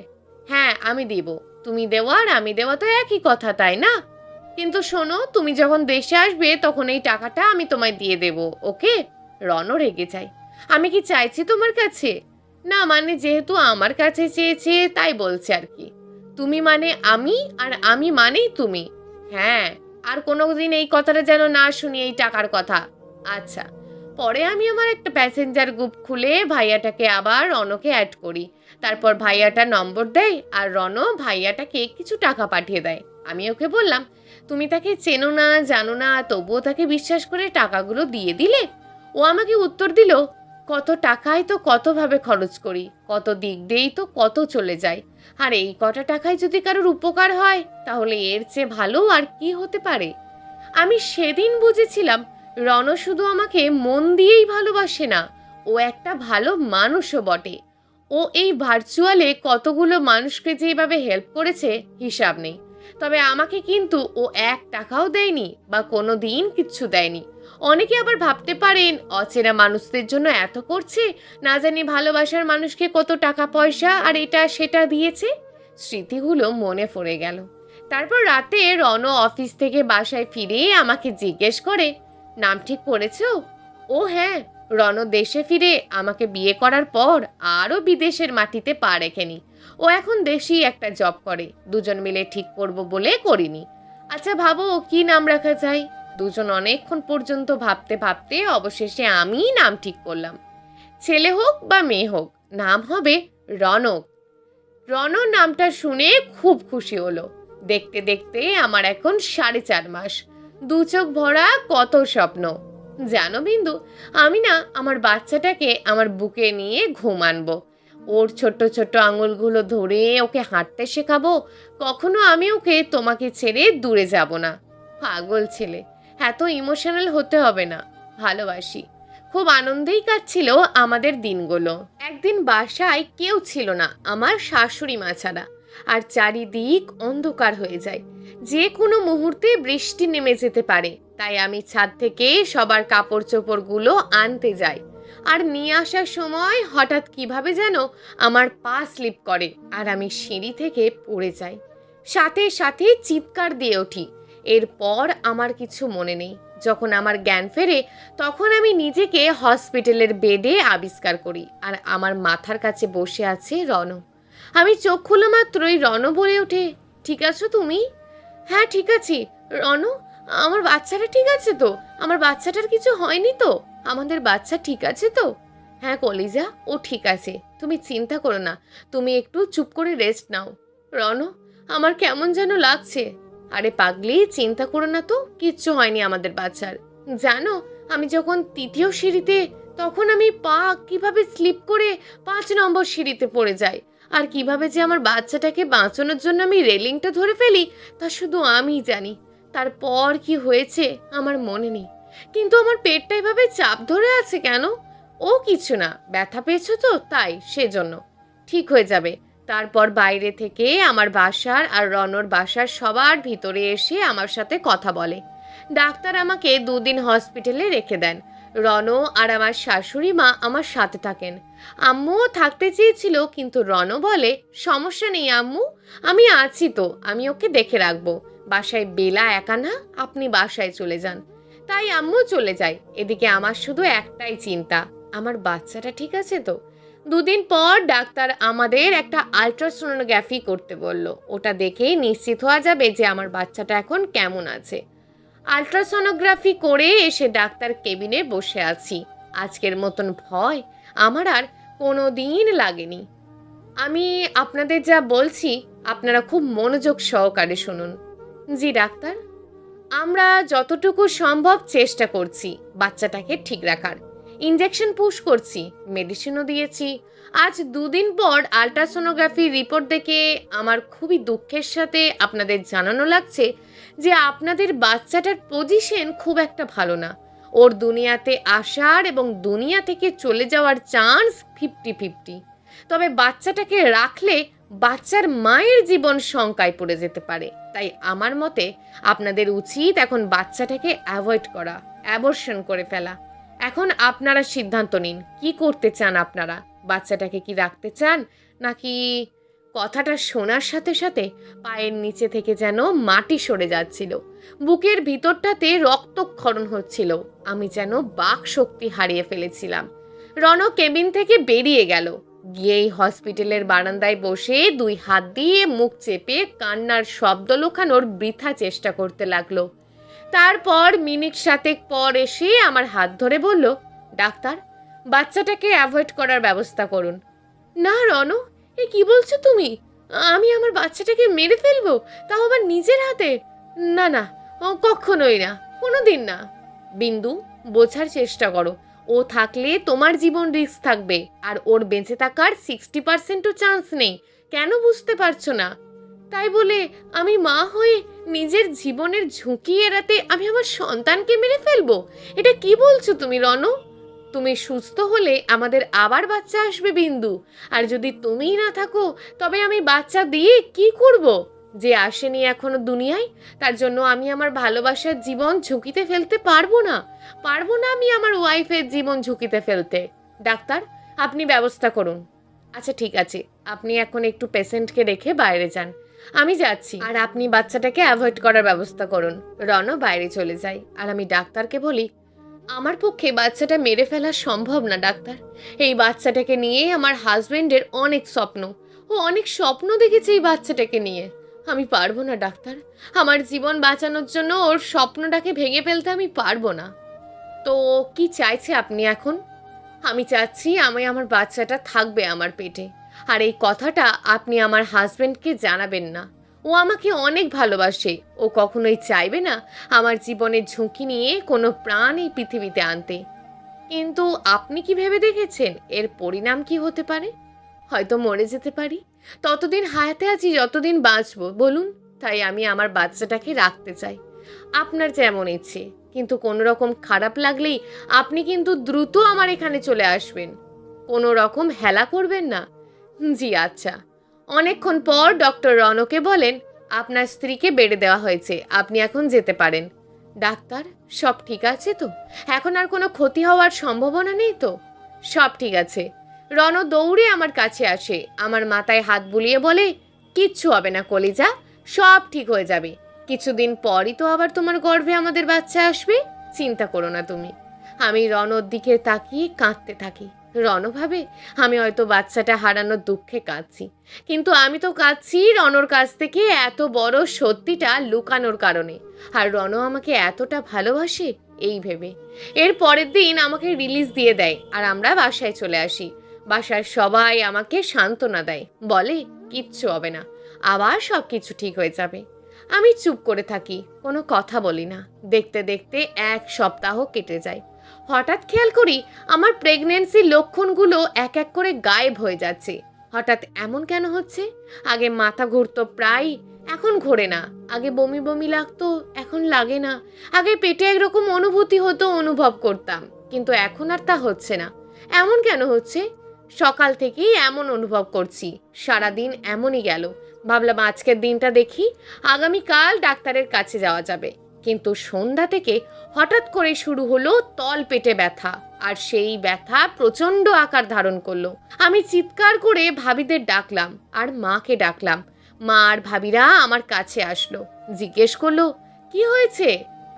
Speaker 1: হ্যাঁ আমি দিব। তুমি দেওয়া আর আমি দেওয়া তো একই কথা, তাই না? কিন্তু শোনো, তুমি যখন দেশে আসবে তখন এই টাকাটা আমি তোমায় দিয়ে দেব, ওকে? রণও রেগে যায়। আমি কি চাইছি তোমার কাছে? না মানে যেহেতু আমার কাছে চেয়েছে তাই বলছে আর কি। তুমি মানে আমি, আর আমি মানেই তুমি। হ্যাঁ, আর কোনোদিন এই কথাটা যেন না শুনি, এই টাকার কথা। আচ্ছা। পরে আমি আমার একটা প্যাসেঞ্জার গ্রুপ খুলে ভাইয়াটাকে আবার রণকে অ্যাড করি। তারপর ভাইয়াটা নম্বর দেয়, আর রণ ভাইয়াটাকে কিছু টাকা পাঠিয়ে দেয়। আমি ওকে বললাম, তুমি তাকে চেনো না, জানো না, তবুও তাকে বিশ্বাস করে টাকাগুলো দিয়ে দিলে। ও আমাকে উত্তর দিল, কত টাকায় তো কতভাবে খরচ করি, কত দিক দিয়েই তো কত চলে যায়, আর এই কটা টাকায় যদি কারোর উপকার হয় তাহলে এর চেয়ে ভালো আর কি হতে পারে। আমি সেদিন বুঝেছিলাম রণ শুধু আমাকে মন দিয়েই ভালোবাসে না, ও একটা ভালো মানুষও বটে। ও এই ভার্চুয়ালে কতগুলো মানুষকে যেভাবে হেল্প করেছে হিসাব নেই। তবে আমাকে কিন্তু ও 1 টাকাও দেয়নি, বা কোনো দিন কিচ্ছু দেয়নি। অনেকে আবার ভাবতে পারেন অচেনা মানুষদের জন্য এত করছে, না জানি ভালোবাসার মানুষকে কত টাকা পয়সা আর এটা সেটা দিয়েছে। স্মৃতিগুলো মনে পড়ে গেল। তারপর রাতে রণ অফিস থেকে বাসায় ফিরে আমাকে জিজ্ঞেস করে, নাম ঠিক করেছো? ও হ্যাঁ। রণ দেশে ফিরে আমাকে বিয়ে করার পর আরও বিদেশের মাটিতে পা রেখেনি। ও এখন দেশেই একটা জব করে, দুজন মিলে ঠিক করব বলে করিনি। আচ্ছা ভাবো কি নাম রাখা যায়। দুজন অনেকক্ষণ পর্যন্ত ভাবতে ভাবতে অবশেষে আমি নাম ঠিক করলাম। ছেলে হোক বা মেয়ে হোক, নাম হবে রনক। রণ নামটা শুনে খুব খুশি হলো। দেখতে দেখতে আমার এখন 4.5 মাস, 2 চোখ ভরা কত স্বপ্ন। জানো বিন্দু, আমি না আমার বাচ্চাটাকে আমার বুকে নিয়ে ঘুম আনবো, ওর ছোট্ট ছোট্ট আঙুলগুলো ধরে ওকে হাঁটতে শেখাবো। কখনো আমি ওকে তোমাকে ছেড়ে দূরে যাব না। পাগল ছেলে, এত ইমোশনাল হতে হবে না, ভালোবাসি। খুব আনন্দেই কাটছিল আমাদের দিনগুলো। একদিন বাসায় কেউ ছিল না আমার শাশুড়ি মা ছাড়া, আর চারিদিক অন্ধকার হয়ে যায়, যে কোনো মুহূর্তে বৃষ্টি নেমে যেতে পারে। তাই আমি ছাদ থেকে সবার কাপড় চোপড়গুলো আনতে যাই, আর নিয়ে আসার সময় হঠাৎ কিভাবে যেন আমার পা স্লিপ করে, আর আমি সিঁড়ি থেকে পড়ে যাই। সাথে সাথে চিৎকার দিয়ে উঠি। এরপর আমার কিছু মনে নেই। যখন আমার জ্ঞান ফেরে তখন আমি নিজেকে হসপিটালের বেডে আবিষ্কার করি, আর আমার মাথার কাছে বসে আছে রণ। আমি চোখ খোলা মাত্রই রণ বলে ওঠে, ঠিক আছো তুমি? হ্যাঁ ঠিক আছি। রণ, আমার বাচ্চাটা ঠিক আছে তো? আমার বাচ্চাটার কিছু হয়নি তো? আমাদের বাচ্চা ঠিক আছে তো? হ্যাঁ কলিজা, ও ঠিক আছে, তুমি চিন্তা করো না, তুমি একটু চুপ করে রেস্ট নাও। রণ, আমার কেমন যেন লাগছে। আরে পাগলি, চিন্তা করো না তো, কিচ্ছু হয়নি আমাদের বাচ্চার। জানো, আমি যখন তৃতীয় সিঁড়িতে, তখন আমি পা কিভাবে স্লিপ করে 5 নম্বর সিঁড়িতে পড়ে যাই। আর কিভাবে যে আমার বাচ্চাটাকে বাঁচানোর জন্য আমি রেলিংটা ধরে ফেলি তা শুধু আমিই জানি। তারপর কি হয়েছে আমার মনে নেই, কিন্তু আমার পেটটা এভাবে চাপ ধরে আছে কেন? ও কিছু না, ব্যথা পেয়েছো তো তাই, সেজন্য ঠিক হয়ে যাবে। তারপর বাইরে থেকে আমার বাসার আর রনর বাসার সবার ভিতরে এসে আমার সাথে কথা বলে। ডাক্তার আমাকে 2 দিন হসপিটালে রেখে দেন। রনো আর আমার শাশুড়ি মা আমার সাথে থাকেন। আম্মুও থাকতে চেয়েছিল, কিন্তু রনো বলে, সমস্যা নেই আম্মু, আমি আছি তো, আমি ওকে দেখে রাখবো। বাসায় বেলা একা না, আপনি বাসায় চলে যান। তাই আম্মু চলে যায়। এদিকে আমার শুধু একটাই চিন্তা, আমার বাচ্চাটা ঠিক আছে তো। 2 দিন পর ডাক্তার আমাদের একটা আল্ট্রাসোনোগ্রাফি করতে বলল। ওটা দেখেই নিশ্চিত হওয়া যাবে যে আমার বাচ্চাটা এখন কেমন আছে। আল্ট্রাসোনোগ্রাফি করে এসে ডাক্তার কেবিনে বসে আছি। আজকের মতন ভয় আমার আর কোনো দিন লাগেনি। আমি আপনাদের যা বলছি আপনারা খুব মনোযোগ সহকারে শুনুন। জি ডাক্তার, আমরা যতটুকু সম্ভব চেষ্টা করছি বাচ্চাটাকে ঠিক রাখার। ইনজেকশন পুশ করছি, মেডিসিনও দিয়েছি। আজ 2 দিন পর আল্ট্রাসোনোগ্রাফি রিপোর্ট দেখে আমার খুবই দুঃখের সাথে আপনাদের জানানো লাগছে যে আপনাদের বাচ্চাটার পজিশন খুব একটা ভালো না। ওর দুনিয়াতে আসার এবং দুনিয়া থেকে চলে যাওয়ার চান্স 50-50। তবে বাচ্চাটাকে রাখলে বাচ্চার মায়ের জীবন শঙ্কায় পড়ে যেতে পারে। তাই আমার মতে আপনাদের উচিত এখন বাচ্চাটাকে অ্যাভয়েড করা, অ্যাবর্শন করে ফেলা। এখন আপনারা সিদ্ধান্ত নিন, কি করতে চান আপনারা? বাচ্চাটাকে কি রাখতে চান নাকি? কথাটা শোনার সাথে সাথে পায়ের নিচে থেকে যেন মাটি সরে যাচ্ছিল, বুকের ভিতরটাতে রক্তক্ষরণ হচ্ছিল। আমি যেন বাক শক্তি হারিয়ে ফেলেছিলাম। রণ কেবিন থেকে বেরিয়ে গেল, গিয়েই হসপিটালের বারান্দায় বসে 2 হাত দিয়ে মুখ চেপে কান্নার শব্দ লুকানোর বৃথা চেষ্টা করতে লাগলো। তারপর মিনিট 7 পর এসে আমার হাত ধরে বলল, ডাক্তার, বাচ্চাটাকে অ্যাভয়েড করার ব্যবস্থা করুন। না রণ, এ কি বলছো তুমি? আমি আমার বাচ্চাটাকে মেরে ফেলবো, তাও আবার নিজের হাতে? না না, কখনোই না, কোনোদিন না। বিন্দু, বোঝার চেষ্টা করো। ও থাকলে তোমার জীবন রিস্ক থাকবে, আর ওর বেঁচে থাকার 60%ও চান্স নেই। কেন বুঝতে পারছো না? তাই বলে আমি মা হয়ে নিজের জীবনের ঝুঁকি এড়াতে আমি আমার সন্তানকে মেরে ফেলবো? এটা কি বলছো তুমি রণ? তুমি সুস্থ হলে আমাদের আবার বাচ্চা আসবে বিন্দু। আর যদি তুমিই না থাকো তবে আমি বাচ্চা দিয়ে কি করব? যে আসেনি এখনো দুনিয়ায়, তার জন্য আমি আমার ভালোবাসার জীবন ঝুঁকিতে ফেলতে পারবো না। পারবো না আমি আমার ওয়াইফের জীবন ঝুঁকিতে ফেলতে। ডাক্তার, আপনি ব্যবস্থা করুন। আচ্ছা ঠিক আছে, আপনি এখন একটু পেশেন্টকে রেখে বাইরে যান, আমি যাচ্ছি। আর আপনি বাচ্চাটাকে অ্যাভয়েড করার ব্যবস্থা করুন। রণ বাইরে চলে যায় আর আমি ডাক্তারকে বলি, আমার পক্ষে বাচ্চাটা মেরে ফেলা সম্ভব না ডাক্তার। এই বাচ্চাটাকে নিয়ে আমার হাজবেন্ডের অনেক স্বপ্ন, ও অনেক স্বপ্ন দেখেছে এই বাচ্চাটাকে নিয়ে। আমি পারবো না ডাক্তার, আমার জীবন বাঁচানোর জন্য ওর স্বপ্নটাকে ভেঙে ফেলতে আমি পারবো না। তো কি চাইছে আপনি এখন? আমি চাচ্ছি আমি আমার বাচ্চাটা থাকবে আমার পেটে, আর এই কথাটা আপনি আমার হাজবেন্ডকে জানাবেন না। ও আমাকে অনেক ভালোবাসে, ও কখনোই চাইবে না আমার জীবনের ঝুঁকি নিয়ে কোনো প্রাণ এই পৃথিবীতে আনতে। কিন্তু আপনি কি ভেবে দেখেছেন এর পরিণাম কি হতে পারে? হয়তো মরে যেতে পারি। ততদিন হায়াতে আছি যতদিন বাঁচবো, বলুন। তাই আমি আমার বাচ্চাটাকে রাখতে চাই। আপনার যেমন ইচ্ছে, কিন্তু কোনো রকম খারাপ লাগলেই আপনি কিন্তু দ্রুত আমার এখানে চলে আসবেন। কোনো রকম হেলা করবেন না। জি আচ্ছা। অনেকক্ষণ পর ডক্টর রণকে বলেন, আপনার স্ত্রীকে বেড়ে দেওয়া হয়েছে, আপনি এখন যেতে পারেন। ডাক্তার, সব ঠিক আছে তো? এখন আর কোনো ক্ষতি হওয়ার সম্ভাবনা নেই তো? সব ঠিক আছে। রণ দৌড়ে আমার কাছে আসে, আমার মাথায় হাত বুলিয়ে বলে, কিচ্ছু হবে না কলিজা, সব ঠিক হয়ে যাবে। কিছুদিন পরই তো আবার তোমার গর্ভে আমাদের বাচ্চা আসবে, চিন্তা করো না তুমি। আমি রণর দিকে তাকিয়ে কাঁদতে থাকি। রণ ভাবে আমি হয়তো বাচ্চাটা হারানোর দুঃখে কাঁদছি, কিন্তু আমি তো কাঁদছি রণর কাছ থেকে এত বড় সত্যিটা লুকানোর কারণে। আর রণ আমাকে এতটা ভালোবাসে এই ভেবে। এর পরের দিন আমাকে রিলিজ দিয়ে দেয় আর আমরা বাসায় চলে আসি। বাসার সবাই আমাকে সান্ত্বনা দেয়, বলে কিচ্ছু হবে না, আবার সব কিছু ঠিক হয়ে যাবে। আমি চুপ করে থাকি, কোনো কথা বলি না। দেখতে দেখতে 1 সপ্তাহ কেটে যায়। হঠাৎ খেয়াল করি আমার প্রেগন্যান্সির লক্ষণগুলো এক এক করে গায়েব হয়ে যাচ্ছে। হঠাৎ এমন কেন হচ্ছে? আগে মাথা ঘুরতো প্রায়, এখন ঘোরে না। আগে বমি বমি লাগতো, এখন লাগে না। আগে পেটে একরকম অনুভূতি হতো, অনুভব করতাম, কিন্তু এখন আর তা হচ্ছে না। এমন কেন হচ্ছে? সকাল থেকেই এমন অনুভব করছি, সারাদিন এমনই গেল। ভাবলাম আজকের দিনটা দেখি, আগামীকাল ডাক্তারের কাছে যাওয়া যাবে। কিন্তু সন্ধ্যা থেকে হঠাৎ করে শুরু হলো তল পেটে ব্যথা, আর সেই ব্যথা প্রচণ্ড আকার ধারণ করলো। আমি চিৎকার করে ভাবিদের ডাকলাম আর মাকে ডাকলাম। মা আর ভাবিরা আমার কাছে আসলো, জিজ্ঞেস করলো কি হয়েছে।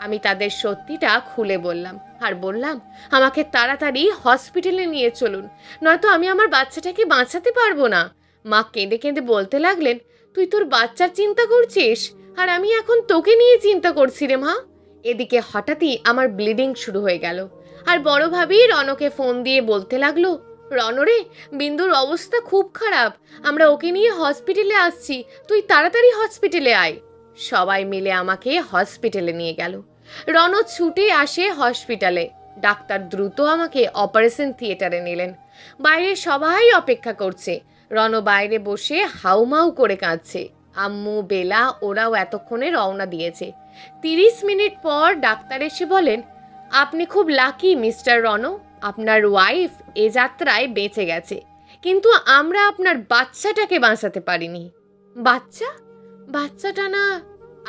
Speaker 1: আমি তাদের সত্যিটা খুলে বললাম আর বললাম আমাকে তাড়াতাড়ি হসপিটালে নিয়ে চলুন, নয়তো আমি আমার বাচ্চাটাকে বাঁচাতে পারবো না। মা কেঁদে কেঁদে বলতে লাগলেন, তুই তোর বাচ্চার চিন্তা করছিস, আর আমি এখন তোকে নিয়ে চিন্তা করছি রে মা। এদিকে হঠাৎই আমার ব্লিডিং শুরু হয়ে গেল, আর বড় ভাবি রনকে ফোন দিয়ে বলতে লাগলো, রনরে, বিন্দুর অবস্থা খুব খারাপ, আমরা ওকে নিয়ে হসপিটালে আসছি, তুই তাড়াতাড়ি হসপিটালে আয়। সবাই মিলে আমাকে হসপিটালে নিয়ে গেল। রণ ছুটে আসে হসপিটালে। ডাক্তার দ্রুত আমাকে অপারেশন থিয়েটারে নিলেন। বাইরে সবাই অপেক্ষা করছে। রণ বাইরে বসে হাউমাউ করে কাঁদছে। আম্মু, বেলা ওরাও এতক্ষণে রওনা দিয়েছে। 30 মিনিট পর ডাক্তার এসে বলেন, আপনি খুব লাকি মিস্টার রণ, আপনার ওয়াইফ এ যাত্রায় বেঁচে গেছে, কিন্তু আমরা আপনার বাচ্চাটাকে বাঁচাতে পারিনি। বাচ্চা? বাচ্চাটা না,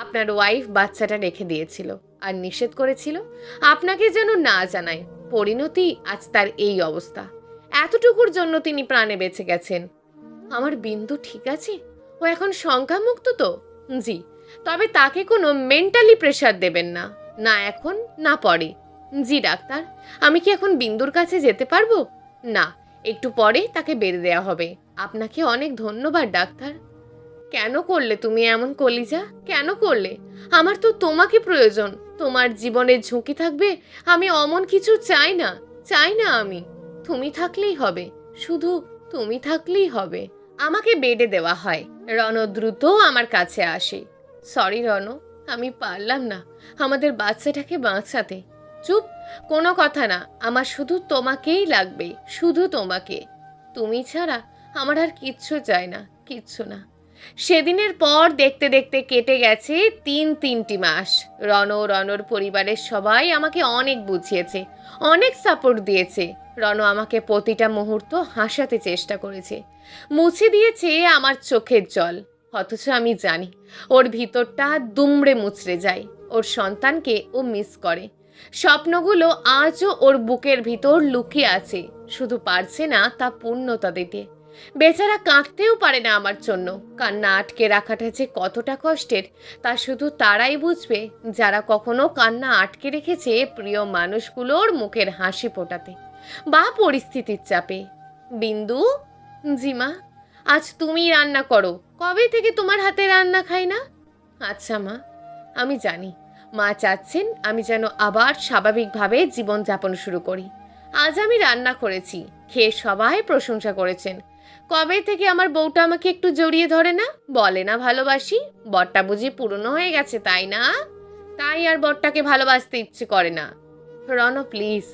Speaker 1: আপনার ওয়াইফ বাচ্চাটা রেখে দিয়েছিল আর নিষেধ করেছিল আপনাকে যেন না জানায়। পরিণতি আজ তার এই অবস্থা। এতটুকুর জন্য তিনি প্রাণে বেঁচে গেছেন। আমার বিন্দু ঠিক আছে? ও এখন শঙ্কামুক্ত তো? জি। তবে তাকে কোনো মেন্টালি প্রেশার দেবেন না, না এখন না পরে। জি ডাক্তার। আমি কি এখন বিন্দুর কাছে যেতে পারবো? না, একটু পরে তাকে বের দেওয়া হবে। আপনাকে অনেক ধন্যবাদ ডাক্তার। কেন করলে তুমি এমন কলিজা? কেন করলে? আমার তো তোমাকে প্রয়োজন, তোমার জীবনের ঝুঁকি থাকবে। আমি অমন কিছু চাই না, চাই না আমি। তুমি থাকলেই হবে, শুধু তুমি থাকলেই হবে। আমাকে বেডে দেওয়া হয়। রণ দ্রুত আমার কাছে আসে। সরি রণ, আমি পারলাম না আমাদের বাচ্চাটাকে বাঁচাতে। চুপ, কোনো কথা না, আমার শুধু তোমাকেই লাগবে, শুধু তোমাকে। তুমি ছাড়া আমার আর কিচ্ছু চাই না, কিচ্ছু না। সেদিনের পর দেখতে দেখতে কেটে গেছে 3টি মাস। রণর পরিবারের সবাই আমাকে অনেক বুঝিয়েছে, অনেক সাপোর্ট দিয়েছে। রণ আমাকে প্রতিটা মুহূর্ত হাসাতে চেষ্টা করেছে, মুছে দিয়েছে আমার চোখের জল। অথচ আমি জানি ওর ভিতরটা দুমড়ে মুচড়ে যায়। ওর সন্তানকে ও মিস করে। স্বপ্নগুলো আজও ওর বুকের ভিতর লুকিয়ে আছে, শুধু পারছে না তা পূর্ণতা দিতে। বেচারা কাঁদতেও পারে না আমার জন্য। কান্না আটকে রাখাটা যে কতটা কষ্টের তা শুধু তারাই বুঝবে যারা কখনো কান্না আটকে রেখেছে প্রিয় মানুষগুলোর মুখের হাসি ফোটাতে বা পরিস্থিতির চাপে। বিন্দু? জি মা। আজ তুমি রান্না করো, কবে থেকে তোমার হাতে রান্না খাই না? আচ্ছা মা, আমি জানি মা চাচ্ছেন আমি যেন আবার স্বাভাবিকভাবে জীবনযাপন শুরু করি। আজ আমি রান্না করেছি, খেয়ে সবাই প্রশংসা করেছেন। কবে থেকে আমার বউটা আমাকে একটু জড়িয়ে ধরে না, বলে না ভালোবাসি? বরটা বুঝি পুরনো হয়ে গেছে, তাই না? তাই আর বরটাকে ভালোবাসতে ইচ্ছে করে না। রণ প্লিজ,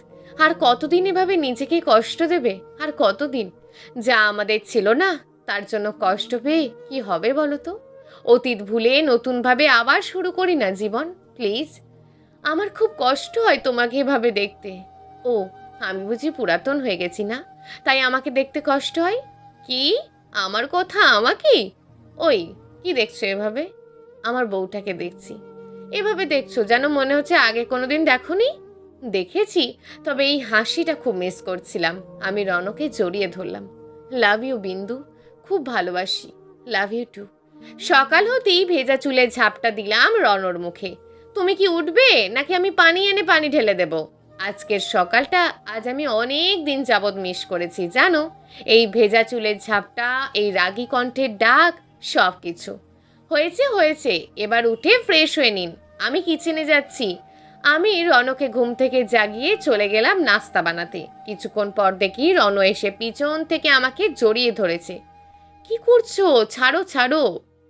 Speaker 1: আর কতদিন এভাবে নিজেকে কষ্ট দেবে? আর কতদিন? যা আমাদের ছিল না তার জন্য কষ্ট পেয়ে কি হবে বলো তো? অতীত ভুলে নতুনভাবে আবার শুরু করি না জীবন, প্লিজ। আমার খুব কষ্ট হয় তোমাকে এভাবে দেখতে। ও, আমি বুঝি পুরাতন হয়ে গেছি না, তাই আমাকে দেখতে কষ্ট হয়? কি? আমার কথা আমাকে? ওই, কি দেখছো এভাবে? আমার বউটাকে দেখছি। এভাবে দেখছো যেন মনে হচ্ছে আগে কোনোদিন দেখোনি। দেখেছি, তবে এই হাসিটা খুব মিস করছিলাম। আমি রণকে জড়িয়ে ধরলাম। লাভ ইউ বিন্দু, খুব ভালোবাসি। Love you too. সকাল হতেই ভেজা চুলের ঝাপটা দিলাম রণর মুখে। তুমি কি উঠবে নাকি আমি পানি এনে পানি ঢেলে দেব? আজকের সকালটা আজ আমি অনেক দিন যাবৎ মিস করেছি জানো। এই ভেজা চুলের ঝাপটা, এই রাগী কণ্ঠের ডাক, সব কিছু। হয়েছে হয়েছে, এবার উঠে ফ্রেশ হয়ে নিন, আমি কিচেনে যাচ্ছি। আমি রণকে ঘুম থেকে জাগিয়ে চলে গেলাম নাস্তা বানাতে। কিছুক্ষণ পর দেখি রণ এসে পিছন থেকে আমাকে জড়িয়ে ধরেছে। কি করছো? ছাড়ো ছাড়ো।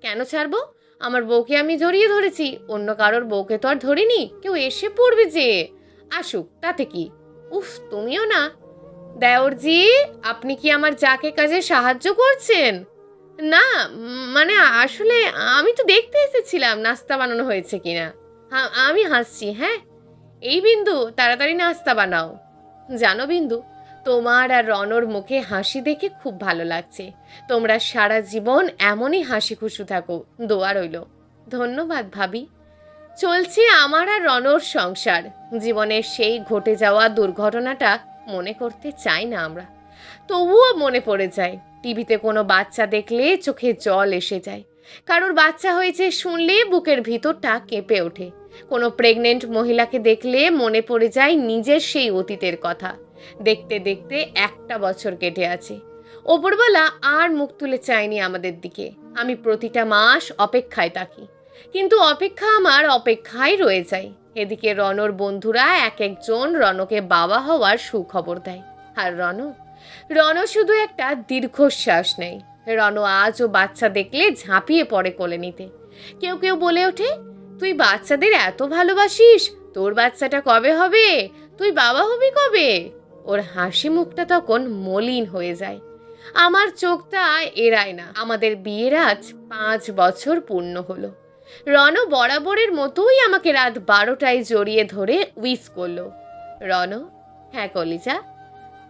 Speaker 1: কেন ছাড়বো? আমার বউকে আমি জড়িয়ে ধরেছি, অন্য কারোর বউকে তো আর ধরিনি। কেউ এসে পড়বে যে, আসুক, তাতে কি। উফ, তুমিও না। দেওরজি, আপনি কি আমার যাকে কাজে সাহায্য করছেন? না, মানে আসলে আমি তো দেখতে এসেছিলাম নাস্তা বানানো হয়েছে কিনা। হ্যাঁ, আমি হাসছি। হ্যাঁ, এই বিন্দু, তাড়াতাড়ি নাস্তা বানাও। জানো বিন্দু, তোমার আর রনর মুখে হাসি দেখে খুব ভালো লাগছে। তোমরা সারা জীবন এমনই হাসি খুশি থাকো, দোয়া রইল। ধন্যবাদ ভাবি। চলছে আমার আর রনর সংসার। জীবনের সেই ঘটে যাওয়া দুর্ঘটনাটা মনে করতে চাই না আমরা, তবুও মনে পড়ে যায়। টিভিতে কোনো বাচ্চা দেখলে চোখে জল এসে যায়। কারোর বাচ্চা হয়েছে শুনলে বুকের ভিতরটা কেঁপে ওঠে। কোনো প্রেগনেন্ট মহিলাকে দেখলে মনে পড়ে যায় নিজের সেই অতীতের কথা। দেখতে দেখতে একটা বছর কেটে আছে। ওপরওয়ালা আর মুখ তুলে চায়নি আমাদের দিকে। আমি প্রতিটা মাস অপেক্ষায় থাকি, কিন্তু অপেক্ষা আমার অপেক্ষায় রয়ে যায়। এদিকে রনর বন্ধুরা এক একজন রনকে বাবা হওয়ার সুখবর দেয়। আর রণ শুধু একটা দীর্ঘশ্বাস নেয়। রণ আজও বাচ্চা দেখলে ঝাঁপিয়ে পড়ে কোলে নিতে। কেউ কেউ বলে ওঠে, তুই বাচ্চাদের এত ভালোবাসিস, তোর বাচ্চাটা কবে হবে? তুই বাবা হবি কবে? ওর হাসি মুখটা তখন মলিন হয়ে যায়। আমার চোখটা এড়ায় না। আমাদের বিয়ের আজ 5 বছর পূর্ণ হলো। রণ বরাবরের মতোই আমাকে রাত 12টায় জড়িয়ে ধরে উইস করলো। রণ, হ্যাঁ কলিজা,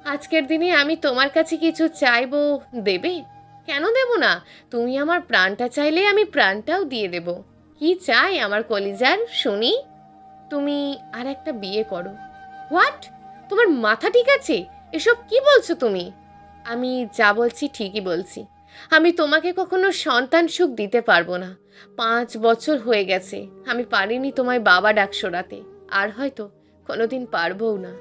Speaker 1: আজকের দিনে আমি তোমার কাছে কিছু চাইবো, দেবে? কেন দেব না? তুমি আমার প্রাণটা চাইলে আমি প্রাণটাও দিয়ে দেব। কি চাই আমার কলিজার, শুনি? তুমি আর একটা বিয়ে করো। হোয়াট? তোমার মাথা ঠিক আছে? এসব কি বলছো তুমি? আমি যা বলছি ঠিকই বলছি। আমি তোমাকে কখনো সন্তান সুখ দিতে পারবো না। 5 বছর হয়ে গেছে আমি পারিনি তোমায় বাবা ডাক শোনাতে, আর হয়তো কোনোদিন পারবও না।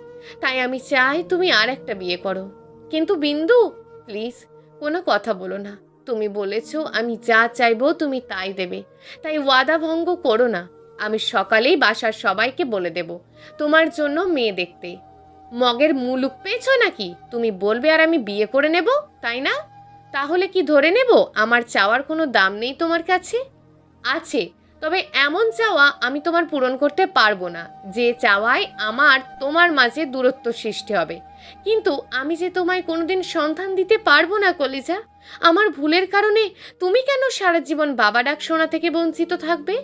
Speaker 1: তাই আমি চাই তুমি আর একটা বিয়ে করো। কিন্তু বিন্দু, প্লিজ কোনো কথা বলো না। তুমি বলেছো আমি যা চাইবো তুমি তাই দেবে, তাই ওয়াদা ভঙ্গ করো না। আমি সকালেই বাসার সবাইকে বলে দেব তোমার জন্য মেয়ে দেখতে। মগের মুলুক পেয়েছো নাকি? তুমি বলবে আর আমি বিয়ে করে নেব, তাই না? তাহলে কি ধরে নেব আমার চাওয়ার কোনো দাম নেই তোমার কাছে? আছে, তবে এমন চাওয়া আমি তোমার পূরণ করতে পারবো না যে চাওয়ায় আমার তোমার মাঝে দূরত্ব সৃষ্টি হবে। কিন্তু আমি যে তোমায় কোনোদিন সন্তান দিতে পারবো না কলিজা। আমার ভুলের কারণে তুমি কেন সারা জীবন বাবা ডাক শোনা থেকে বঞ্চিত থাকবে?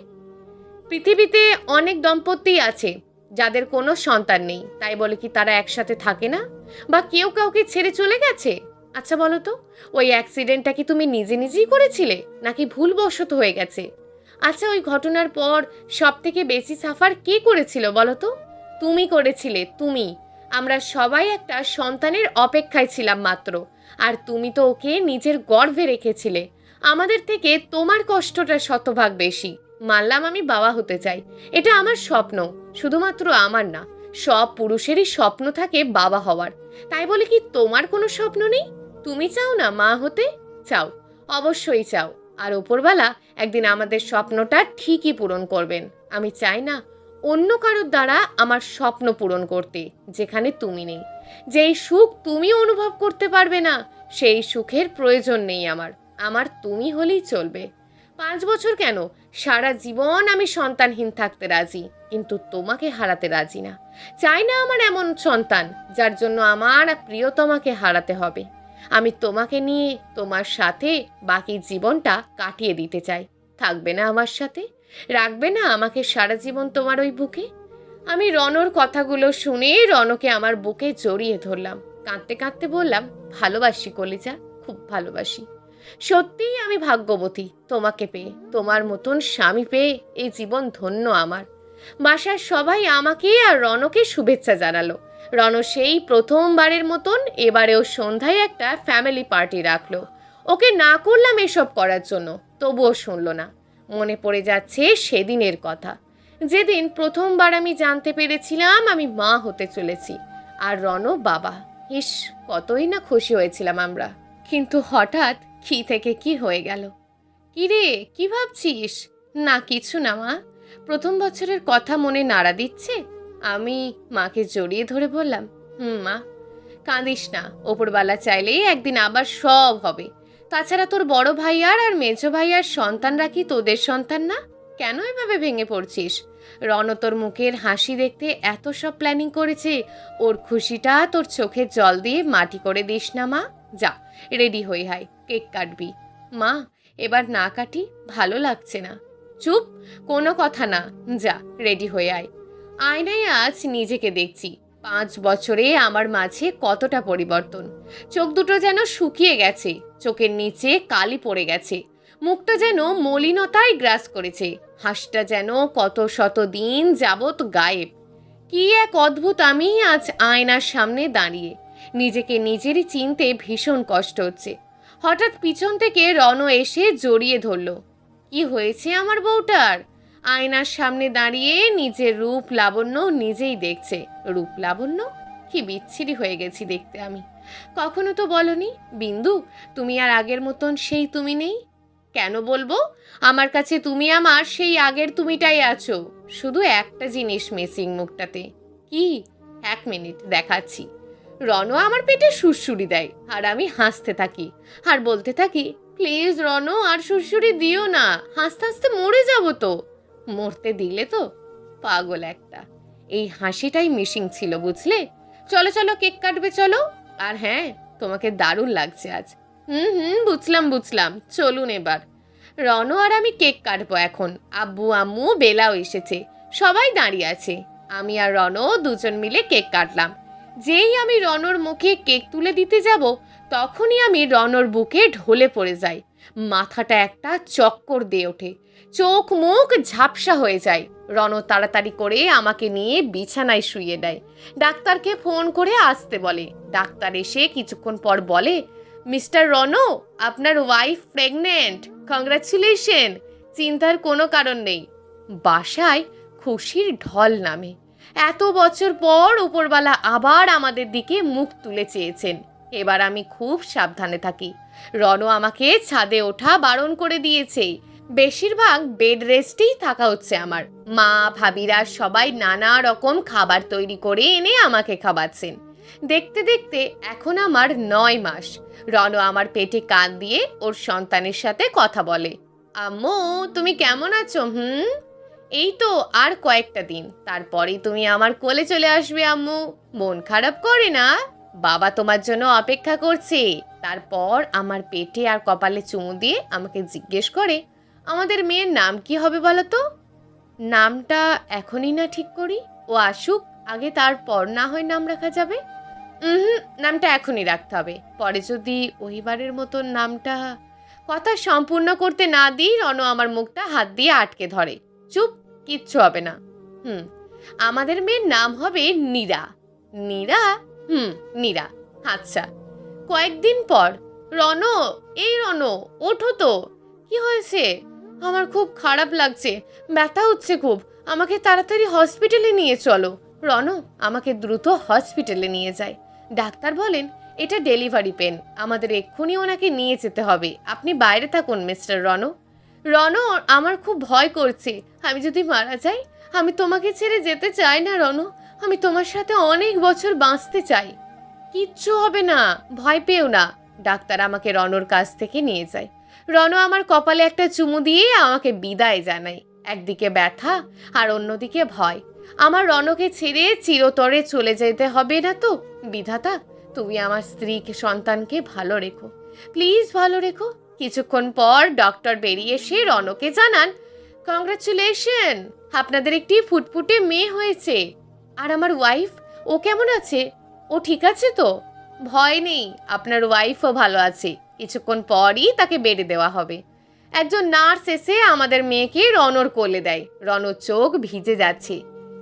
Speaker 1: পৃথিবীতে অনেক দম্পতি আছে যাদের কোনো সন্তান নেই, তাই বলে কি তারা একসাথে থাকে না? বা কেউ কাউকে ছেড়ে চলে গেছে? আচ্ছা বলো তো, ওই অ্যাক্সিডেন্টটা কি তুমি নিজে নিজেই করেছিলে, নাকি ভুলবশত হয়ে গেছে? আচ্ছা, ওই ঘটনার পর সব থেকে বেশি সাফার কে করেছিল বলো তো? তুমি করেছিলে, তুমি। আমরা সবাই একটা সন্তানের অপেক্ষায় ছিলাম মাত্র, আর তুমি তো ওকে নিজের গর্ভে রেখেছিলে। আমাদের থেকে তোমার কষ্টটা শতভাগ বেশি। মানলাম আমি বাবা হতে চাই, এটা আমার স্বপ্ন, শুধুমাত্র আমার না, সব পুরুষেরই স্বপ্ন থাকে বাবা হওয়ার। তাই বলে কি তোমার কোনো স্বপ্ন নেই? তুমি চাও না মা হতে? চাও, অবশ্যই চাও। আর ওপরওয়ালা একদিন আমাদের স্বপ্নটা ঠিকই পূরণ করবেন। আমি চাই না অন্য কারোর দ্বারা আমার স্বপ্ন পূরণ করতে, যেখানে তুমি নেই। যেই সুখ তুমি অনুভব করতে পারবে না, সেই সুখের প্রয়োজন নেই আমার। আমার তুমি হলেই চলবে। 5 বছর কেন, সারা জীবন আমি সন্তানহীন থাকতে রাজি, কিন্তু তোমাকে হারাতে রাজি না। চাই না আমার এমন সন্তান যার জন্য আমার প্রিয়তমাকে হারাতে হবে। আমি তোমাকে নিয়ে তোমার সাথে বাকি জীবনটা কাটিয়ে দিতে চাই। থাকবে না আমার সাথে? রাখবে না আমাকে সারা জীবন তোমার ওই বুকে? আমি রনর কথাগুলো শুনে রনকে আমার বুকে জড়িয়ে ধরলাম। কাঁদতে কাঁদতে বললাম, ভালোবাসি কলিজা, খুব ভালোবাসি। সত্যিই আমি ভাগ্যবতী তোমাকে পেয়ে। তোমার মতন স্বামী পেয়ে এই জীবন ধন্য আমার। বাসার সবাই আমাকে আর রনকে শুভেচ্ছা জানালো। রণ সেই প্রথমবারের মতন এবারেও সন্ধ্যায় একটা ফ্যামিলি পার্টি রাখলো। ওকে না করলাম এসব করার জন্য, তবুও শুনলো না। মনে পড়ে যাচ্ছে সেদিনের কথা, যেদিন প্রথমবার আমি জানতে পেরেছিলাম আমি মা হতে চলেছি, আর রণ বাবা। ইস, কতই না খুশি হয়েছিলাম আমরা। কিন্তু হঠাৎ কি থেকে কি হয়ে গেল। কি রে, কি ভাবছিস? না কিছু না মা। প্রথম বছরের কথা মনে নাড়া দিচ্ছে? আমি মাকে জড়িয়ে ধরে বললাম, মা, কাঁদিস না। ওপরওয়ালা চাইলেই একদিন আবার সব হবে। তাছাড়া তোর বড় ভাইয়ার আর মেজো ভাইয়ার সন্তানরা কি তোদের সন্তান না? কেন এভাবে ভেঙে পড়ছিস? রণ তোর মুখের হাসি দেখতে এত সব প্ল্যানিং করেছে, ওর খুশিটা তোর চোখের জল দিয়ে মাটি করে দিস না মা। যা, রেডি হই হাই, কেক কাটবি। মা, এবার না কাটি, ভালো লাগছে না। চুপ, কোনো কথা না, যা রেডি হয়ে আয়। আয়নায় আজ নিজেকে দেখছি। 5 বছরে আমার মাঝে কতটা পরিবর্তন। চোখ দুটো যেন শুকিয়ে গেছে, চোখের নিচে কালি পড়ে গেছে, মুখটা যেন মলিনতায় গ্রাস করেছে, হাসটা যেন কত শত দিন যাবৎ গায়েব। কি এক অদ্ভুত আমি আজ আয়নার সামনে দাঁড়িয়ে। নিজেকে নিজেরই চিনতে ভীষণ কষ্ট হচ্ছে। হঠাৎ পিছন থেকে রণ এসে জড়িয়ে ধরল। কি হয়েছে আমার বউটার? আয়নার সামনে দাঁড়িয়ে নিজের রূপ লাবণ্য নিজেই দেখছে। রূপ লাবণ্য? কি বিচ্ছিরি হয়ে গেছি দেখতে আমি। কখনো তো বলনি, বিন্দু, তুমি আর আগের মতন সেই তুমি নেই। কেন বলবো? আমার কাছে তুমি আমার সেই আগের তুমিটাই আছো। শুধু একটা জিনিস মিসিং মুখটাতে। কি? 1 মিনিট দেখাচ্ছি। রণ আমার পেটে সুড়সুড়ি দেয় আর আমি হাসতে থাকি আর বলতে থাকি, প্লিজ রণ, আর সুড়সুড়ি দিও না, হাসতে হাসতে মরে যাব তো। মরতে দিলে তো? পাগল একটা। এই হাসিটাই মিসিং ছিল, বুঝলে? চলো চলো, কেক কাটবে চলো। আর হ্যাঁ, তোমাকে দারুণ লাগছে আজ। বুঝলাম, চলুন এবার। রণ আর আমি কেক কাটবো এখন। আব্বু আম্মু বেলাও এসেছে, সবাই দাঁড়িয়ে আছে। আমি আর রণ দুজন মিলে কেক কাটলাম। যেই আমি রণর মুখে কেক তুলে দিতে যাব, তখনই আমি রণর বুকে ঢলে পড়ে যাই। মাথাটা একটা চক্কর দিয়ে ওঠে, চোখ মুখ ঝাপসা হয়ে যায়। রণ তাড়াতাড়ি করে আমাকে নিয়ে বিছানায় শুইয়ে দেয়। ডাক্তারকে ফোন করে আসতে বলে। ডাক্তার এসে কিছুক্ষণ পর বলে, মিস্টার রণ, আপনার ওয়াইফ প্রেগনেন্ট, কংগ্রাচুলেশন, চিন্তার কোনো কারণ নেই। বাসায় খুশির ঢল নামে। এত বছর পর উপরওয়ালা আবার আমাদের দিকে মুখ তুলে চেয়েছেন। এবার আমি খুব সাবধানে থাকি। রণ আমাকে ছাদে ওঠা বারণ করে দিয়েছে। বেশিরভাগ বেড রেস্টেই থাকা হচ্ছে আমার। মা ভাবিরা সবাই নানা রকম খাবার তৈরি করে এনে আমাকে খাওয়াচ্ছেন। দেখতে দেখতে এখন আমার 9 মাস। রণ আমার পেটে কান দিয়ে ওর সন্তানের সাথে কথা বলে। আম্মু, তুমি কেমন আছো? এই তো আর কয়েকটা দিন, তারপরেই তুমি আমার কোলে চলে আসবে আম্মু। মন খারাপ করে না, বাবা তোমার জন্য অপেক্ষা করছে। তারপর আমার পেটে আর কপালে চুমু দিয়ে আমাকে জিজ্ঞেস করে, আমাদের মেয়ের নাম কি হবে বলো তো? নামটা এখনই না ঠিক করি, ও আসুক আগে, তারপর না হয় নাম রাখা যাবে। নামটা এখনই রাখতে হবে, পরে যদি ওইবারের মতন নামটা। কথা সম্পূর্ণ করতে না দিই রণ আমার মুখটা হাত দিয়ে আটকে ধরে। চুপ, কিচ্ছু হবে না। আমাদের মেয়ের নাম হবে নীরা। নীরা? নীরা। আচ্ছা। কয়েকদিন পর, রণ, এই রণ, ওঠো তো। কি হয়েছে? আমার খুব খারাপ লাগছে, ব্যথা হচ্ছে খুব, আমাকে তাড়াতাড়ি হসপিটালে নিয়ে চলো। রণ আমাকে দ্রুত হসপিটালে নিয়ে যায়। ডাক্তার বলেন, এটা ডেলিভারি পেন, আমাদের এক্ষুনি ওনাকে নিয়ে যেতে হবে। আপনি বাইরে থাকুন মিস্টার রণ। রণ, আমার খুব ভয় করছে, আমি যদি মারা যাই। আমি তোমাকে ছেড়ে যেতে চাই না রণ, আমি তোমার সাথে অনেক বছর বাঁচতে চাই। কিচ্ছু হবে না, ভয় পেও না। ডাক্তার আমাকে রণর কাছ থেকে নিয়ে যায়। রণ আমার কপালে একটা চুমু দিয়ে আমাকে বিদায় জানায়। একদিকে ব্যথা আর অন্যদিকে ভয়। আমার রণকে ছেড়ে চিরতরে চলে যেতে হবে না তো? বিধাতা, তুমি আমার স্ত্রীকে সন্তানকে ভালো রেখো, প্লিজ ভালো রেখো। কিছুক্ষণ পর ডক্টর বেরিয়ে এসে রণকে জানান, কংগ্রাচুলেশন, আপনাদের একটি ফুটফুটে মেয়ে হয়েছে। আর আমার ওয়াইফ, ও কেমন আছে? ও ঠিক আছে তো? ভয় নেই, আপনার ওয়াইফও ভালো আছে। কিছুক্ষণ পরই তাকে বেডে দেওয়া হবে। একজন নার্স এসে আমাদের মেয়েকে রণর কোলে দেয়। রণর চোখ ভিজে যাচ্ছে।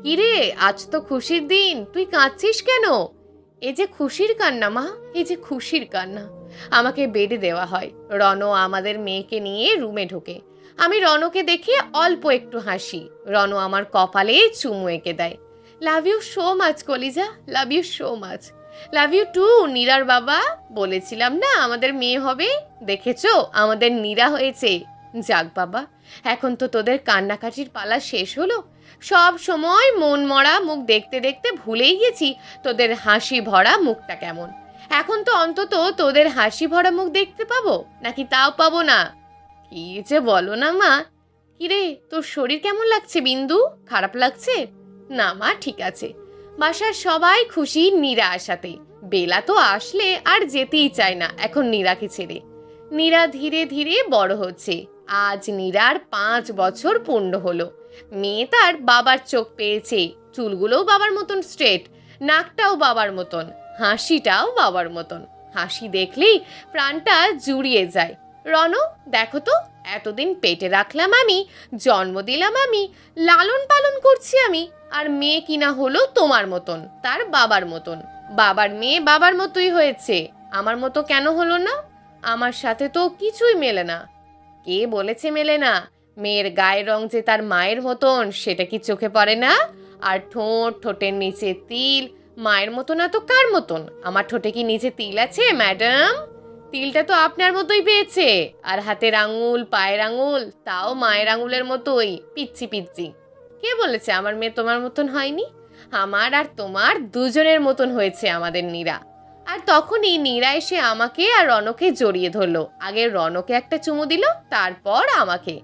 Speaker 1: কিরে, আজ তো খুশির দিন, তুই কাঁদছিস কেন? এ যে খুশির কান্না মা, এ যে খুশির কান্না। আমাকে বেডে দেওয়া হয়। রণ আমাদের মেয়েকে নিয়ে রুমে ঢোকে। আমি রণকে দেখে অল্প একটু হাসি। রণ আমার কপালে চুমু এঁকে দেয়। লাভ ইউ সো মাচ কলিজা, love you so much. Love you too নীরার বাবা। বলেছিলাম না আমাদের মেয়ে হবে, দেখেছো আমাদের নীরা হয়েছে। যাক বাবা, এখন তো তোদের কান্নাকাটির পালা শেষ হলো। সব সময় মন মরা মুখ দেখতে দেখতে ভুলেই গেছি তোদের হাসি ভরা মুখটা কেমন। এখন তো অন্তত তোদের হাসি ভরা মুখ দেখতে পাবো, নাকি তাও পাবো না? কি যে বলো না মা। কিরে, তোর শরীর কেমন লাগছে বিন্দু? খারাপ লাগছে? না মা, ঠিক আছে। বাসার সবাই খুশি নীরা আসাতে। বেলা তো আসলে আর যেতেই চায় না এখন নীরাকে ছেড়ে। নীরা ধীরে ধীরে বড় হচ্ছে। আজ নীরার 5 বছর পূর্ণ হলো। মেয়ে তার বাবার চোখ পেয়েছে। চুলগুলোও বাবার মতন স্ট্রেট, নাকটাও বাবার মতন, হাসিটাও বাবার মতন। হাসি দেখলেই প্রাণটা জুড়িয়ে যায়। রণ, দেখো তো, এতদিন পেটে রাখলাম আমি, জন্ম দিলাম আমি, লালন পালন করছি আমি, আর মেয়ে কিনা হলো তোমার মতন, তার বাবার মতন। বাবার মেয়ে বাবার মতোই হয়েছে, আমার মতো কেন হলো না? আমার সাথে তো কিছুই মেলে না। কে বলেছে মেলে না? মেয়ের গায়ের রং যে তার মায়ের মতন সেটা কি চোখে পড়ে না? আর ঠোঁটের নিচে তিল, মায়ের মতো না তো কার মতন? আমার ঠোঁটে কি নিচে তিল আছে ম্যাডাম? তিলটা তো আপনার মতোই পেয়েছে। আর হাতের আঙুল, পায়ের আঙুল, তাও মায়ের আঙুলের মতোই পিচ্ছি পিচ্ছি। কে বলেছে আমার মেয়ে তোমার মতন হয়নি? আমার আর তোমার দুজনের মতন হয়েছে আমাদের নীরা। আর তখনই নীরা এসে আমাকে আর রণকে জড়িয়ে ধরলো। আগে রণকে একটা চুমু দিল, তারপর আমাকে।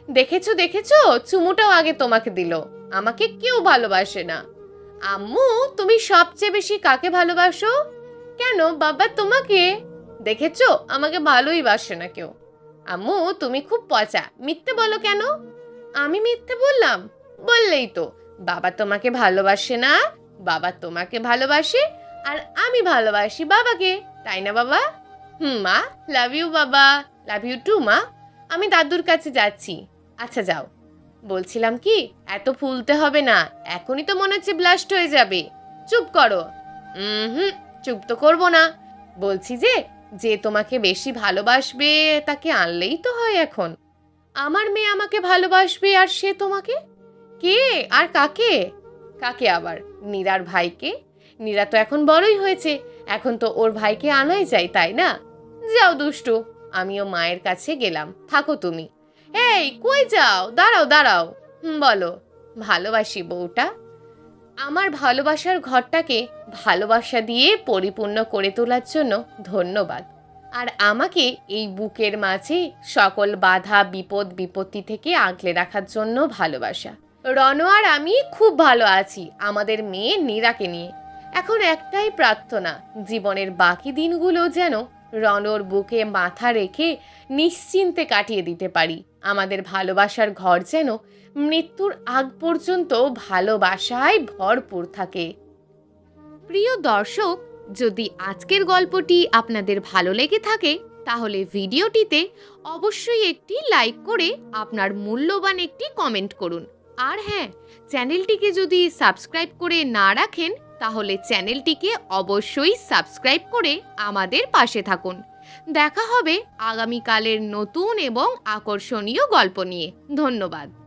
Speaker 1: দেখেছো দেখেছো, চুমুটাও আগে তোমাকে দিল। আমাকে কেউ ভালোবাসে না। আম্মু, তুমি সবচেয়ে বেশি কাকে ভালোবাসো? কেন বাবা, তোমাকে? দেখেছো, আমাকে ভালোই বাসে না কেউ। আম্মু, তুমি খুব পচা, মিথ্যে বলো কেন? আমি মিথ্যে বললাম? বললেই তো। বাবা তোমাকে ভালোবাসে না, বাবা তোমাকে ভালোবাসে, আর আমি ভালোবাসি বাবাকে, তাই না বাবা? মা, লাভ ইউ বাবা। লাভ ইউ টু মা। আমি দাদুর কাছে যাচ্ছি। আচ্ছা যাও। বলছিলাম কি, এত ফুলতে হবে না, এখনই তো মনে হচ্ছে ব্লাস্ট হয়ে যাবে। চুপ করো। হুম, চুপ তো করবো না। বলছি যে যে তোমাকে বেশি ভালোবাসবে তাকে আনলেই তো হয় এখন। আমার মেয়ে আমাকে ভালোবাসবে আর সে তোমাকে? কে আর কাকে? কাকে আবার? নীরার ভাইকে। নীরা তো এখন বড়ই হয়েছে, এখন তো ওর ভাইকে আনাই যায়, তাই না? যাও দুষ্টু, আমিও মায়ের কাছে গেলাম, থাকো তুমি। এই কই যাও? দাঁড়াও দাঁড়াও। বলো। ভালোবাসি বউটা। আমার ভালোবাসার ঘরটাকে ভালোবাসা দিয়ে পরিপূর্ণ করে তোলার জন্য ধন্যবাদ। আর আমাকে এই বুকের মাঝে সকল বাধা বিপদ বিপত্তি থেকে আগলে রাখার জন্য ভালোবাসা। রণ আর আমি খুব ভালো আছি আমাদের মেয়ে নীরাকে নিয়ে। এখন একটাই প্রার্থনা, জীবনের বাকি দিনগুলো যেন রণর বুকে মাথা রেখে নিশ্চিন্তে কাটিয়ে দিতে পারি। আমাদের ভালোবাসার ঘর যেন মৃত্যুর আগ পর্যন্ত ভালোবাসায় ভরপুর থাকে। প্রিয় দর্শক, যদি আজকের গল্পটি আপনাদের ভালো লেগে থাকে তাহলে ভিডিওটিতে অবশ্যই একটি লাইক করে আপনার মূল্যবান একটি কমেন্ট করুন। আর হ্যাঁ, চ্যানেলটিকে যদি সাবস্ক্রাইব করে না রাখেন তাহলে চ্যানেলটিকে অবশ্যই সাবস্ক্রাইব করে আমাদের পাশে থাকুন। দেখা হবে আগামীকালের নতুন এবং আকর্ষণীয় গল্প নিয়ে। ধন্যবাদ।